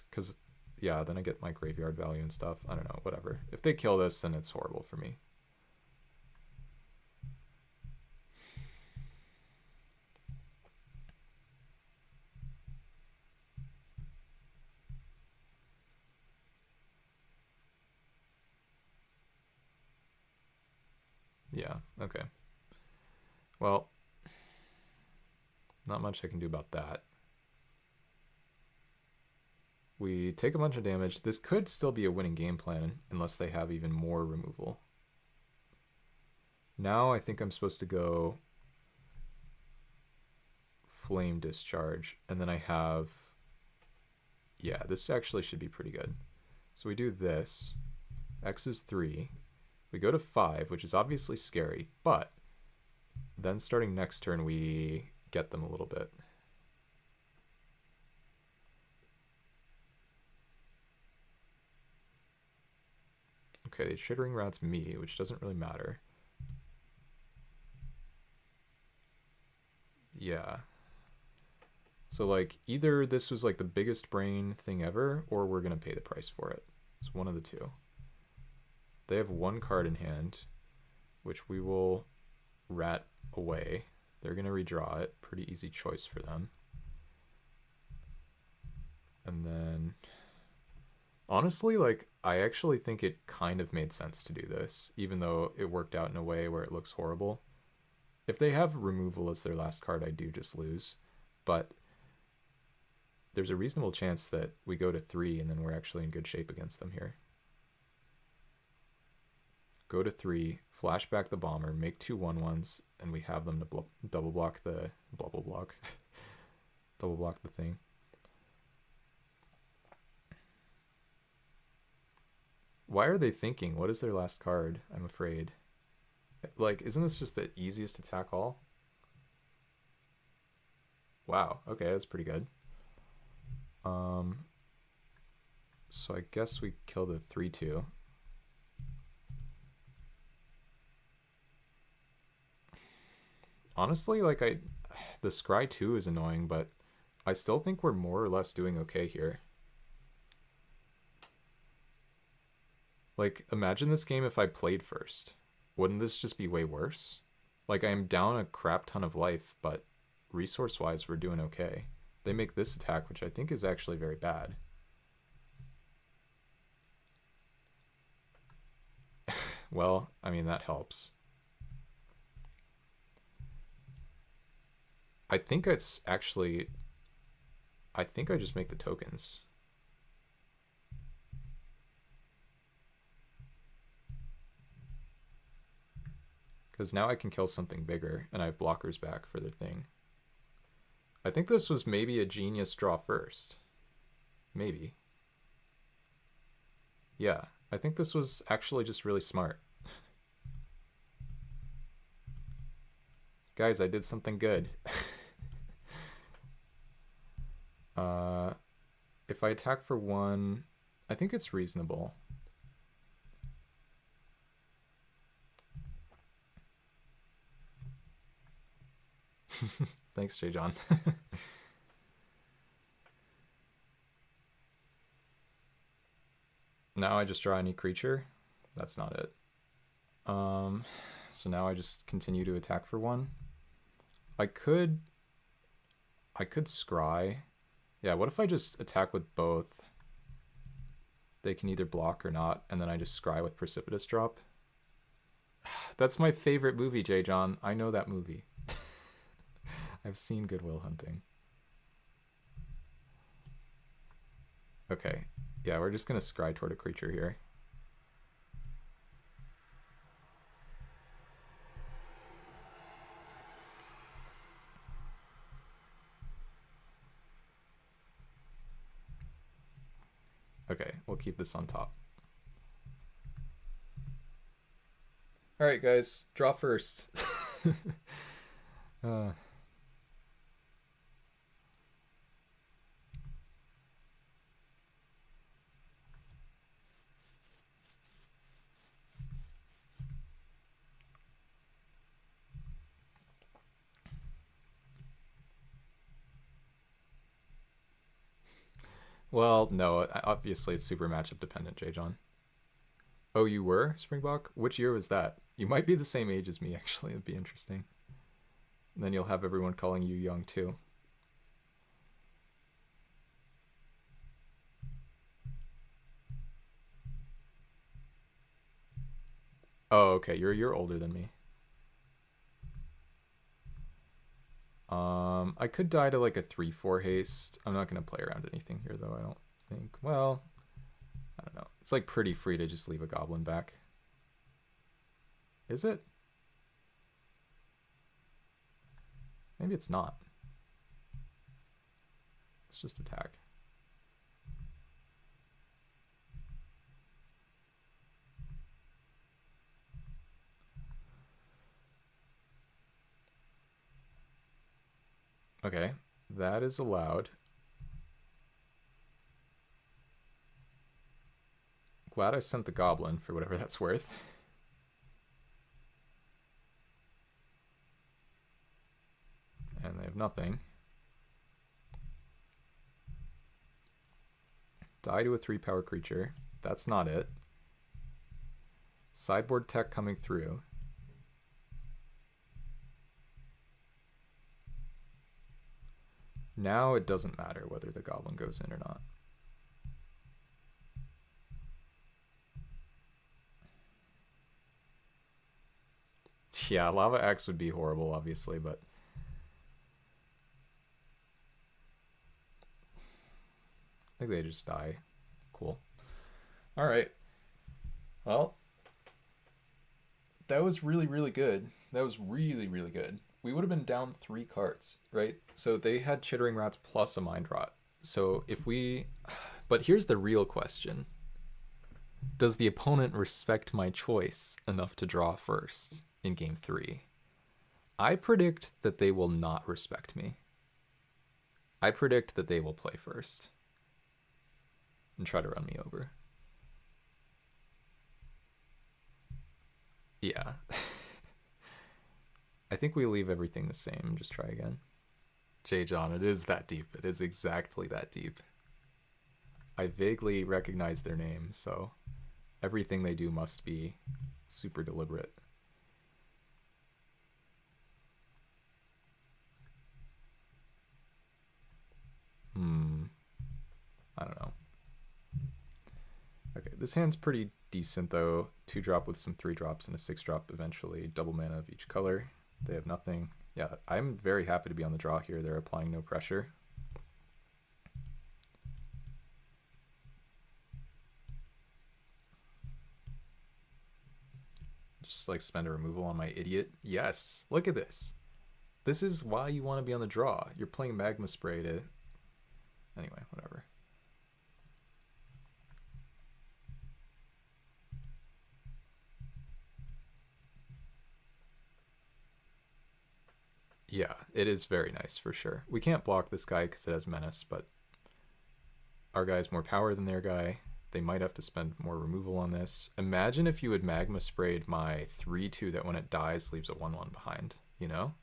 Because, yeah, then I get my graveyard value and stuff. I don't know, whatever. If they kill this, then it's horrible for me. Yeah, okay. Well, not much I can do about that. We take a bunch of damage. This could still be a winning game plan unless they have even more removal. Now I think I'm supposed to go Flame Discharge, and then I have, yeah, this actually should be pretty good. So we do this. X is 3. We go to 5, which is obviously scary, but then starting next turn, we get them a little bit. Okay, they Chittering Rats me, which doesn't really matter. Yeah. So, like, either this was, like, the biggest brain thing ever, or we're going to pay the price for it. It's one of the two. They have 1 card in hand, which we will rat away. They're going to redraw it. Pretty easy choice for them. And then, honestly, like, I actually think it kind of made sense to do this, even though it worked out in a way where it looks horrible. If they have removal as their last card, I do just lose. But there's a reasonable chance that we go to 3 and then we're actually in good shape against them here. Go to 3, flash back the bomber, make 2 1/1s, and we have them to double block the double block the thing. Why are they thinking? What is their last card? I'm afraid. Like, isn't this just the easiest attack all? Wow, okay, that's pretty good. So I guess we kill the 3/2. Honestly, like, the Scry 2 is annoying, but I still think we're more or less doing okay here. Like, imagine this game if I played first. Wouldn't this just be way worse? Like, I am down a crap ton of life, but resource-wise, we're doing okay. They make this attack, which I think is actually very bad. Well, I mean, that helps. I think it's actually... I think I just make the tokens. Because now I can kill something bigger, and I have blockers back for their thing. I think this was maybe a genius draw first. Maybe. Yeah, I think this was actually just really smart. Guys, I did something good. If I attack for 1, I think it's reasonable. Thanks, J. John. Now I just draw any creature. That's not it. So now I just continue to attack for 1. I could scry. Yeah, what if I just attack with both? They can either block or not, and then I just scry with Precipitous Drop. That's my favorite movie, J. John. I know that movie. I've seen Good Will Hunting. Okay. Yeah, we're just going to scry toward a creature here. Okay, we'll keep this on top. All right, guys, draw first. Well, no, obviously it's super matchup dependent, J. John. Oh, you were, Springbok? Which year was that? You might be the same age as me, actually. It'd be interesting. And then you'll have everyone calling you young, too. Oh, okay, you're a year older than me. I could die to like a 3/4 haste. I'm not going to play around anything here, though, I don't think. Well, I don't know. It's like pretty free to just leave a goblin back. Is it? Maybe it's not. Let's just attack. That is allowed. Glad I sent the goblin for whatever that's worth. And they have nothing. Die to a 3-power creature. That's not it. Sideboard tech coming through. Now it doesn't matter whether the goblin goes in or not. Yeah, Lava Axe would be horrible, obviously, but I think they just die. Cool. All right. Well, that was really, really good. That was really, really good. We would have been down 3 cards, right? So they had Chittering Rats plus a Mind Rot. So if we... But here's the real question. Does the opponent respect my choice enough to draw first in game 3? I predict that they will not respect me. I predict that they will play first and try to run me over. Yeah. I think we leave everything the same and just try again. J. John, it is that deep. It is exactly that deep. I vaguely recognize their name, so everything they do must be super deliberate. I don't know. Okay, this hand's pretty decent though. 2-drop with some 3-drops and a 6-drop eventually. Double mana of each color. They have nothing. Yeah, I'm very happy to be on the draw here. They're applying no pressure. Just like spend a removal on my idiot. Yes, look at this. This is why you want to be on the draw. You're playing Magma Spray to... Anyway, whatever. Yeah, it is very nice for sure. We can't block this guy because it has Menace, but our guy's more power than their guy. They might have to spend more removal on this. Imagine if you had Magma Sprayed my 3-2 that when it dies leaves a 1-1 behind, you know?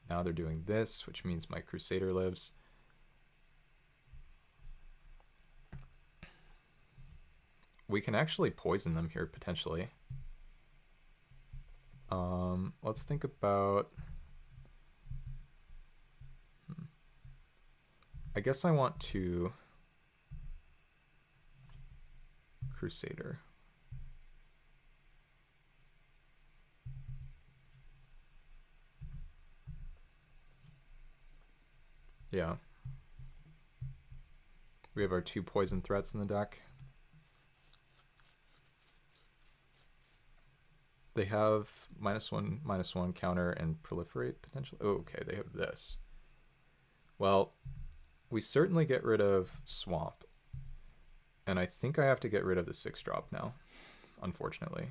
Now they're doing this, which means my Crusader lives. We can actually poison them here, potentially. Let's think about... I guess I want to... Crusader. Yeah. We have our 2 poison threats in the deck. They have -1/-1 counter and proliferate potentially. Oh, okay, they have this. Well, we certainly get rid of Swamp. And I think I have to get rid of the 6-drop now, unfortunately.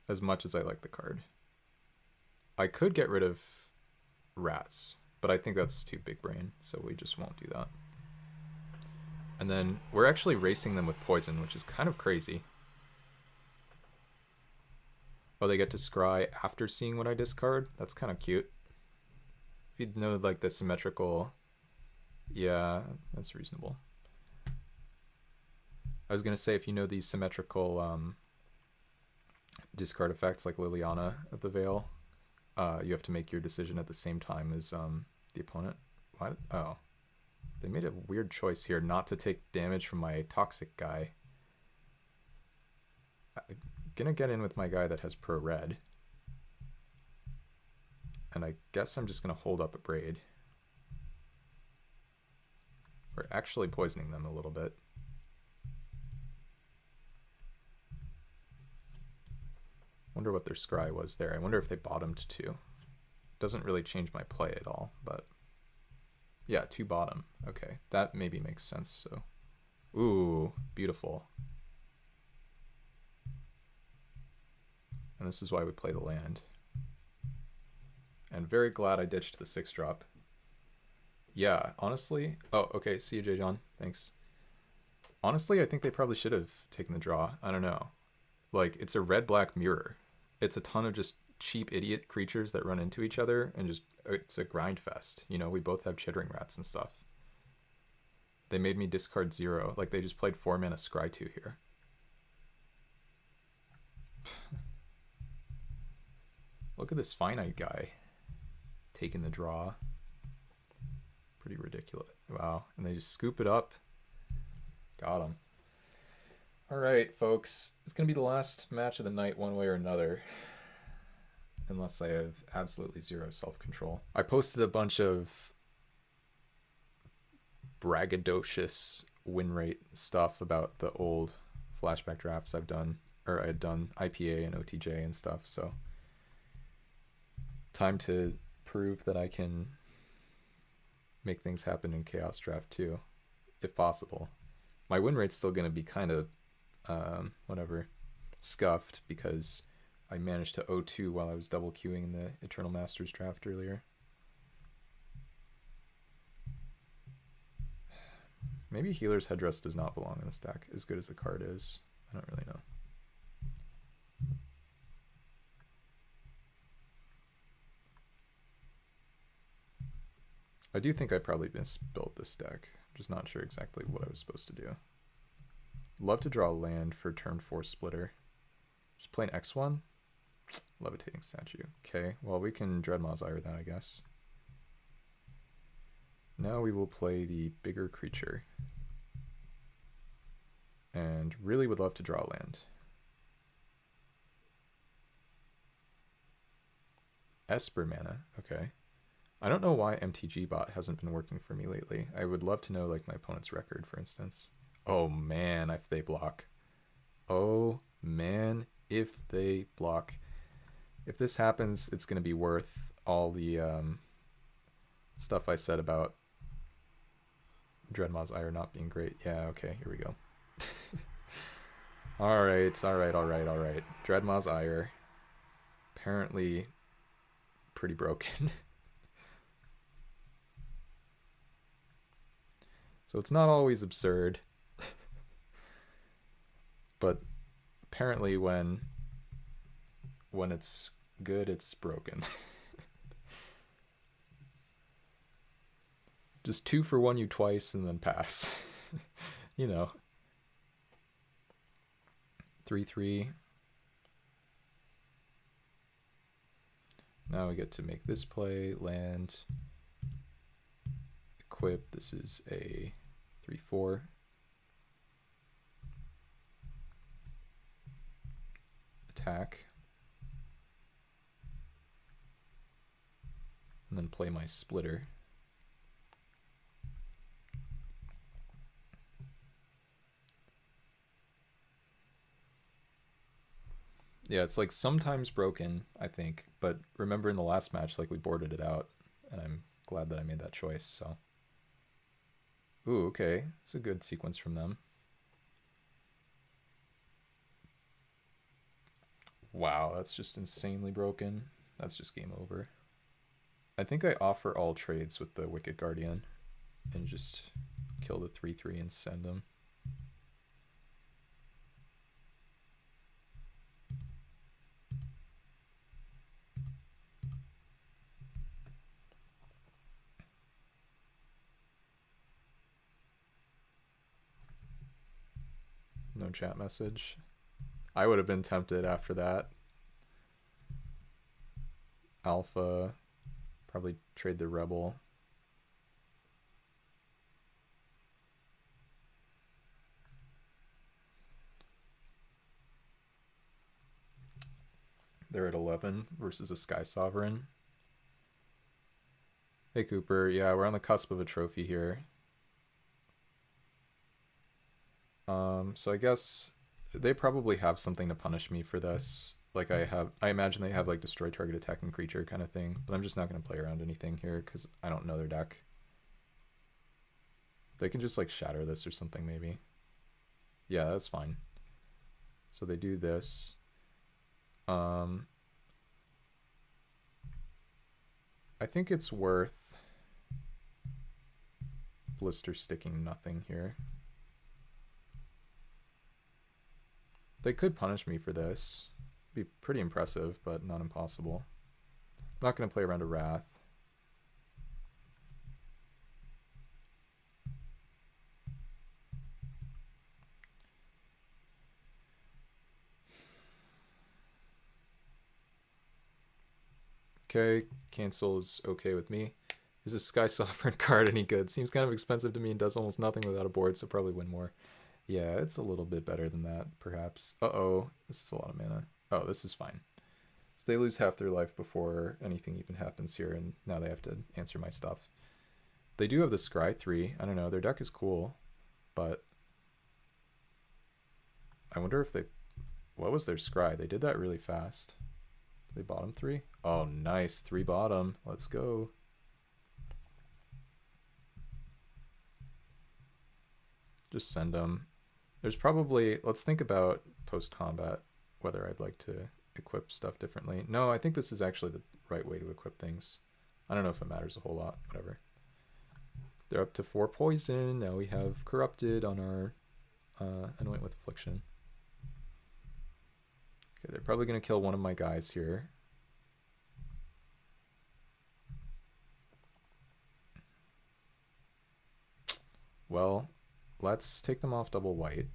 As much as I like the card. I could get rid of Rats, but I think that's too big brain, so we just won't do that. And then we're actually racing them with poison, which is kind of crazy. Oh, they get to scry after seeing what I discard? That's kind of cute. If you know, like, the symmetrical... Yeah, that's reasonable. I was going to say, if you know these symmetrical discard effects, like Liliana of the Veil, you have to make your decision at the same time as the opponent. What? Oh. They made a weird choice here not to take damage from my toxic guy. I'm gonna get in with my guy that has pro red. And I guess I'm just gonna hold up a braid. We're actually poisoning them a little bit. Wonder what their scry was there. I wonder if they bottomed 2. Doesn't really change my play at all, but yeah, 2 bottom. Okay, that maybe makes sense. So, ooh, beautiful. And this is why we play the land. And very glad I ditched the 6-drop. Yeah, honestly. Oh, okay. See you, J. John. Thanks. Honestly, I think they probably should have taken the draw. I don't know. Like, it's a red-black mirror. It's a ton of just cheap idiot creatures that run into each other, and just it's a grind fest. You know, we both have chittering rats and stuff. They made me discard 0. Like, they just played 4 mana Scry 2 here. Look at this finite guy taking the draw. Pretty ridiculous. Wow. And they just scoop it up. Got him. All right, folks. It's going to be the last match of the night one way or another. Unless I have absolutely 0 self-control. I posted a bunch of braggadocious win rate stuff about the old flashback drafts I've done. Or I had done IPA and OTJ and stuff, so time to prove that I can make things happen in Chaos Draft too, if possible. My win rate's still going to be kind of, whatever, scuffed because I managed to 0-2 while I was double queuing in the Eternal Masters draft earlier. Maybe Healer's Headdress does not belong in the stack, as good as the card is. I don't really know. I do think I probably misbuilt this deck. I'm just not sure exactly what I was supposed to do. Love to draw land for turn 4 splitter. Just play an X1. Levitating statue. Okay, well we can Dreadmaw's Ire that, I guess. Now we will play the bigger creature. And really would love to draw land. Esper mana, okay. I don't know why MTG bot hasn't been working for me lately. I would love to know like my opponent's record, for instance. Oh man, if they block. Oh man, if they block. If this happens, it's going to be worth all the stuff I said about Dreadmaw's Ire not being great. Yeah, okay, here we go. Alright. Dreadmaw's Ire. Apparently pretty broken. So it's not always absurd. But apparently when it's good, it's broken. Just 2 for 1 you twice and then pass. You know. 3/3. Now we get to make this play, land, equip. This is a 3/4. Attack. And then play my splitter. Yeah, it's like sometimes broken, I think. But remember in the last match, like we boarded it out. And I'm glad that I made that choice, so. Ooh, okay. It's a good sequence from them. Wow, that's just insanely broken. That's just game over. I think I offer all trades with the Wicked Guardian and just kill the 3/3 and send them. No chat message. I would have been tempted after that. Alpha. Probably trade the Rebel. They're at 11 versus a Sky Sovereign. Hey Cooper, yeah, we're on the cusp of a trophy here. So I guess they probably have something to punish me for this. Like I imagine they have like destroy target attacking creature kind of thing, but I'm just not going to play around anything here because I don't know their deck. They can just like shatter this or something maybe. Yeah, that's fine. So they do this. I think it's worth blister sticking nothing here. They could punish me for this. Be pretty impressive, but not impossible. I'm not going to play around a Wrath. Okay, cancel is okay with me. Is this Sky Sovereign card any good? Seems kind of expensive to me and does almost nothing without a board, so probably win more. Yeah, it's a little bit better than that, perhaps. Uh-oh, this is a lot of mana. Oh, this is fine. So they lose half their life before anything even happens here, and now they have to answer my stuff. They do have the Scry 3. I don't know, their deck is cool, but I wonder if they... What was their Scry? They did that really fast. They bottom 3? Oh, nice. 3 bottom. Let's go. Just send them. There's probably... Let's think about post-combat, whether I'd like to equip stuff differently. No, I think this is actually the right way to equip things. I don't know if it matters a whole lot. Whatever. They're up to 4 poison. Now we have Corrupted on our Anoint with Affliction. Okay, they're probably going to kill one of my guys here. Well, let's take them off double white.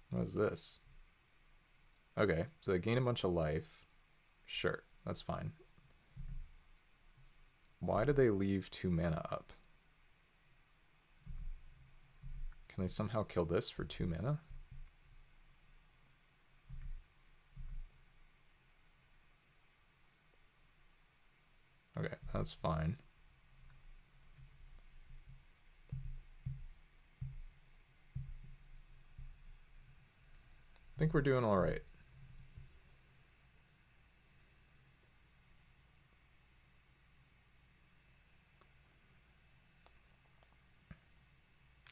What is this? Okay, so they gain a bunch of life. Sure, that's fine. Why do they leave 2 mana up? Can they somehow kill this for 2 mana? Okay, that's fine. I think we're doing all right.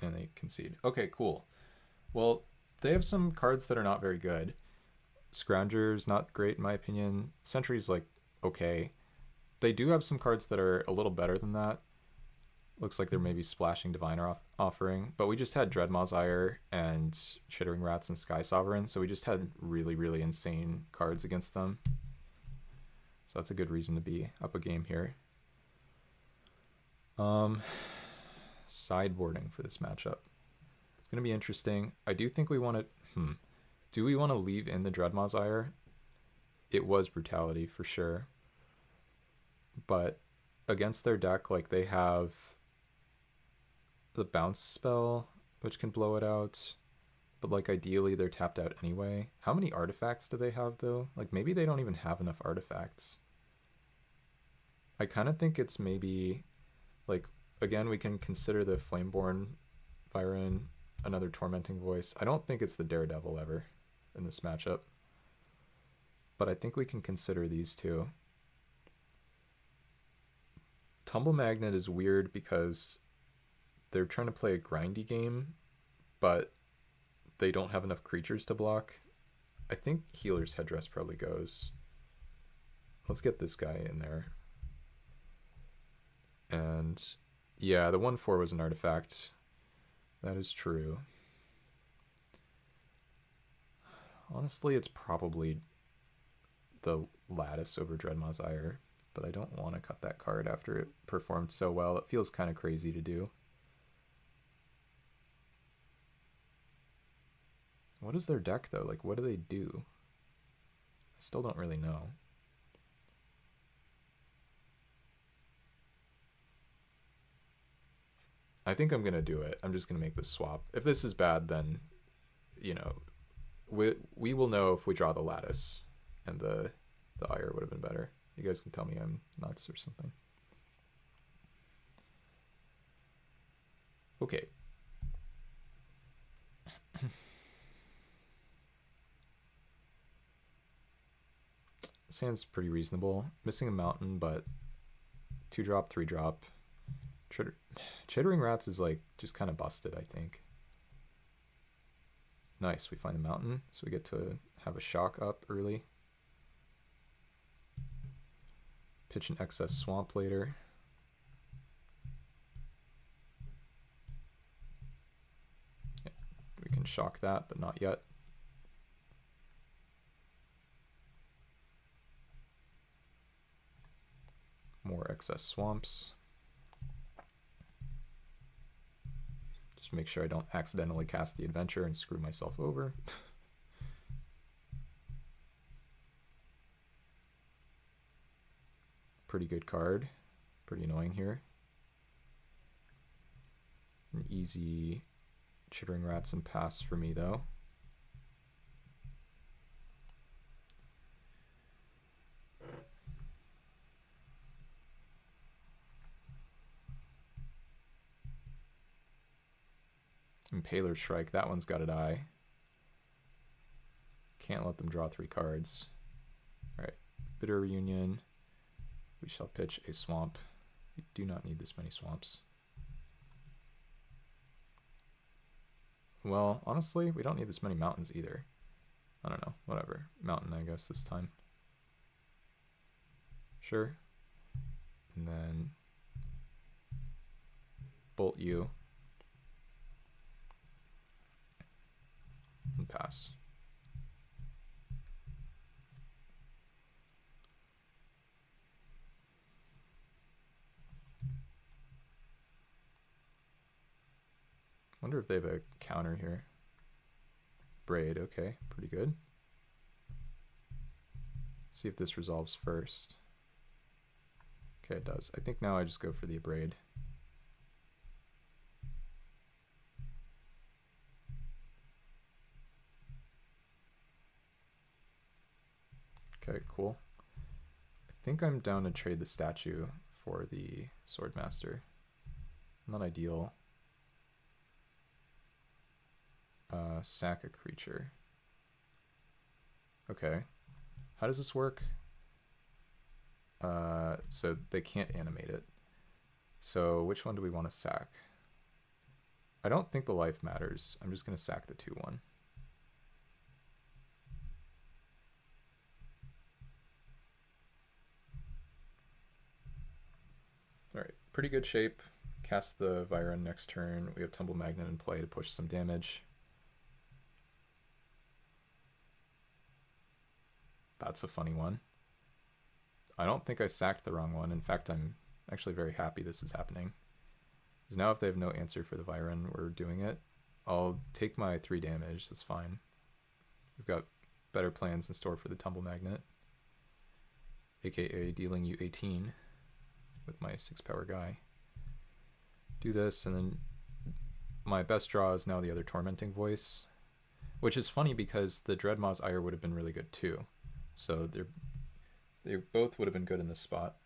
And they concede. Okay, cool. Well, they have some cards that are not very good. Scrounger's not great in my opinion. Sentry's like okay. They do have some cards that are a little better than that. Looks like they're maybe splashing Diviner Offering, but we just had Dreadmaw's Ire and Chittering Rats and Sky Sovereign, so we just had really, really insane cards against them. So that's a good reason to be up a game here. Sideboarding for this matchup. It's going to be interesting. I do think we want to... Do we want to leave in the Dreadmaw's Ire? It was Brutality for sure. But against their deck, like they have the bounce spell, which can blow it out. But like ideally they're tapped out anyway. How many artifacts do they have though? Like maybe they don't even have enough artifacts. I kind of think it's maybe like, again, we can consider the Flameborn Viren, another Tormenting Voice. I don't think it's the Daredevil ever in this matchup. But I think we can consider these two. Tumble Magnet is weird because they're trying to play a grindy game, but they don't have enough creatures to block. I think Healer's Headdress probably goes. Let's get this guy in there. And yeah, the 1/4 was an artifact. That is true. Honestly, it's probably the Lattice over Dreadmaw's Ire, but I don't want to cut that card after it performed so well. It feels kind of crazy to do. What is their deck, though? Like, what do they do? I still don't really know. I think I'm going to do it. I'm just going to make this swap. If this is bad, then, you know, we will know if we draw the Lattice, and the Ire would have been better. You guys can tell me I'm nuts or something. Okay, This hand's pretty reasonable. Missing a mountain, but 2-drop, 3-drop. Chittering Rats is like just kind of busted, I think. Nice, we find the mountain, so we get to have a shock up early. Pitch an excess swamp later. Yeah, we can shock that, but not yet. More excess swamps. Just make sure I don't accidentally cast the adventure and screw myself over. Pretty good card. Pretty annoying here. An easy Chittering Rats and pass for me though. Impaler Shrike, that one's got to die. Can't let them draw 3 cards. Alright, Bitter Reunion. We shall pitch a swamp. We do not need this many swamps. Well, honestly, we don't need this many mountains either. I don't know, whatever. Mountain, I guess, this time. Sure. And then Bolt you. And pass. Wonder if they have a counter here. Braid, okay, pretty good. See if this resolves first. Okay, it does. I think now I just go for the Braid. Okay, cool. I think I'm down to trade the statue for the Swordmaster. Not ideal. Sack a creature. Okay. How does this work? So they can't animate it. So which one do we want to sack? I don't think the life matters. I'm just going to sack the 2/1. Alright, pretty good shape. Cast the Viren next turn. We have Tumble Magnet in play to push some damage. That's a funny one. I don't think I sacked the wrong one. In fact, I'm actually very happy this is happening. Because now if they have no answer for the Viren, we're doing it. I'll take my 3 damage. That's fine. We've got better plans in store for the Tumble Magnet. AKA dealing you 18 with my 6-power guy. Do this, and then my best draw is now the other Tormenting Voice. Which is funny because the Dreadmaw's Ire would have been really good too. So they both would have been good in this spot.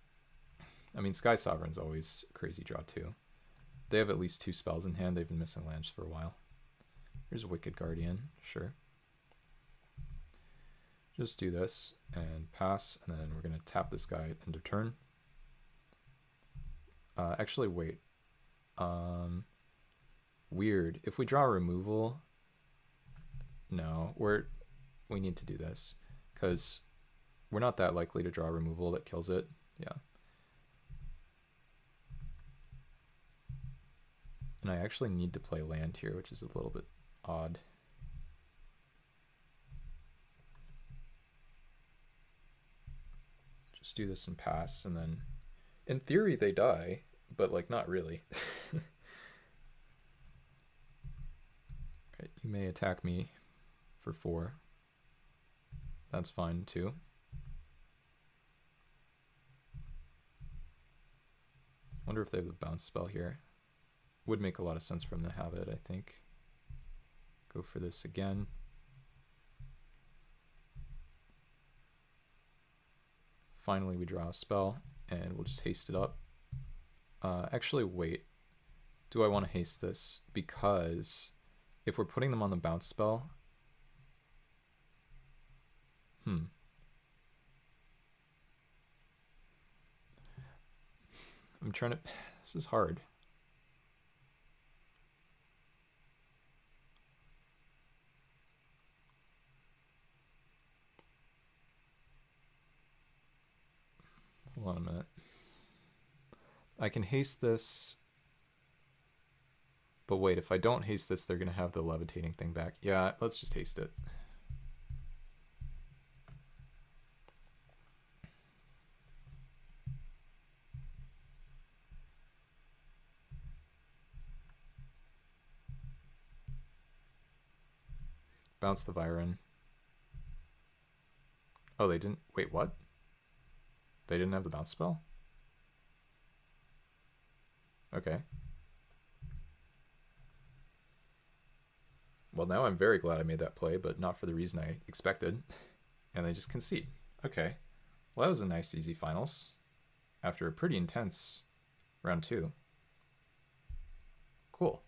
I mean, Sky Sovereign's always a crazy draw too. They have at least 2 spells in hand. They've been missing lands for a while. Here's a Wicked Guardian, sure. Just do this and pass, and then we're going to tap this guy end of turn. Actually, wait. Weird. If we draw removal, no, we need to do this because we're not that likely to draw removal that kills it. Yeah. And I actually need to play land here, which is a little bit odd. Just do this and pass, and then in theory they die, but like not really. Right, you may attack me for 4. That's fine too. Wonder if they have the bounce spell here. Would make a lot of sense for them to have it, I think. Go for this again. Finally we draw a spell, and we'll just haste it up. Actually, wait. Do I want to haste this? Because If we're putting them on the bounce spell... I'm trying to... This is hard. Hold on a minute. I can haste this. But wait, if I don't haste this, they're going to have the levitating thing back. Yeah, let's just haste it. Bounce the Viren. Oh, they didn't... Wait, what? They didn't have the bounce spell? Okay. Well, now I'm very glad I made that play, but not for the reason I expected. And they just concede. Okay. Well, that was a nice, easy finals. After a pretty intense round 2. Cool.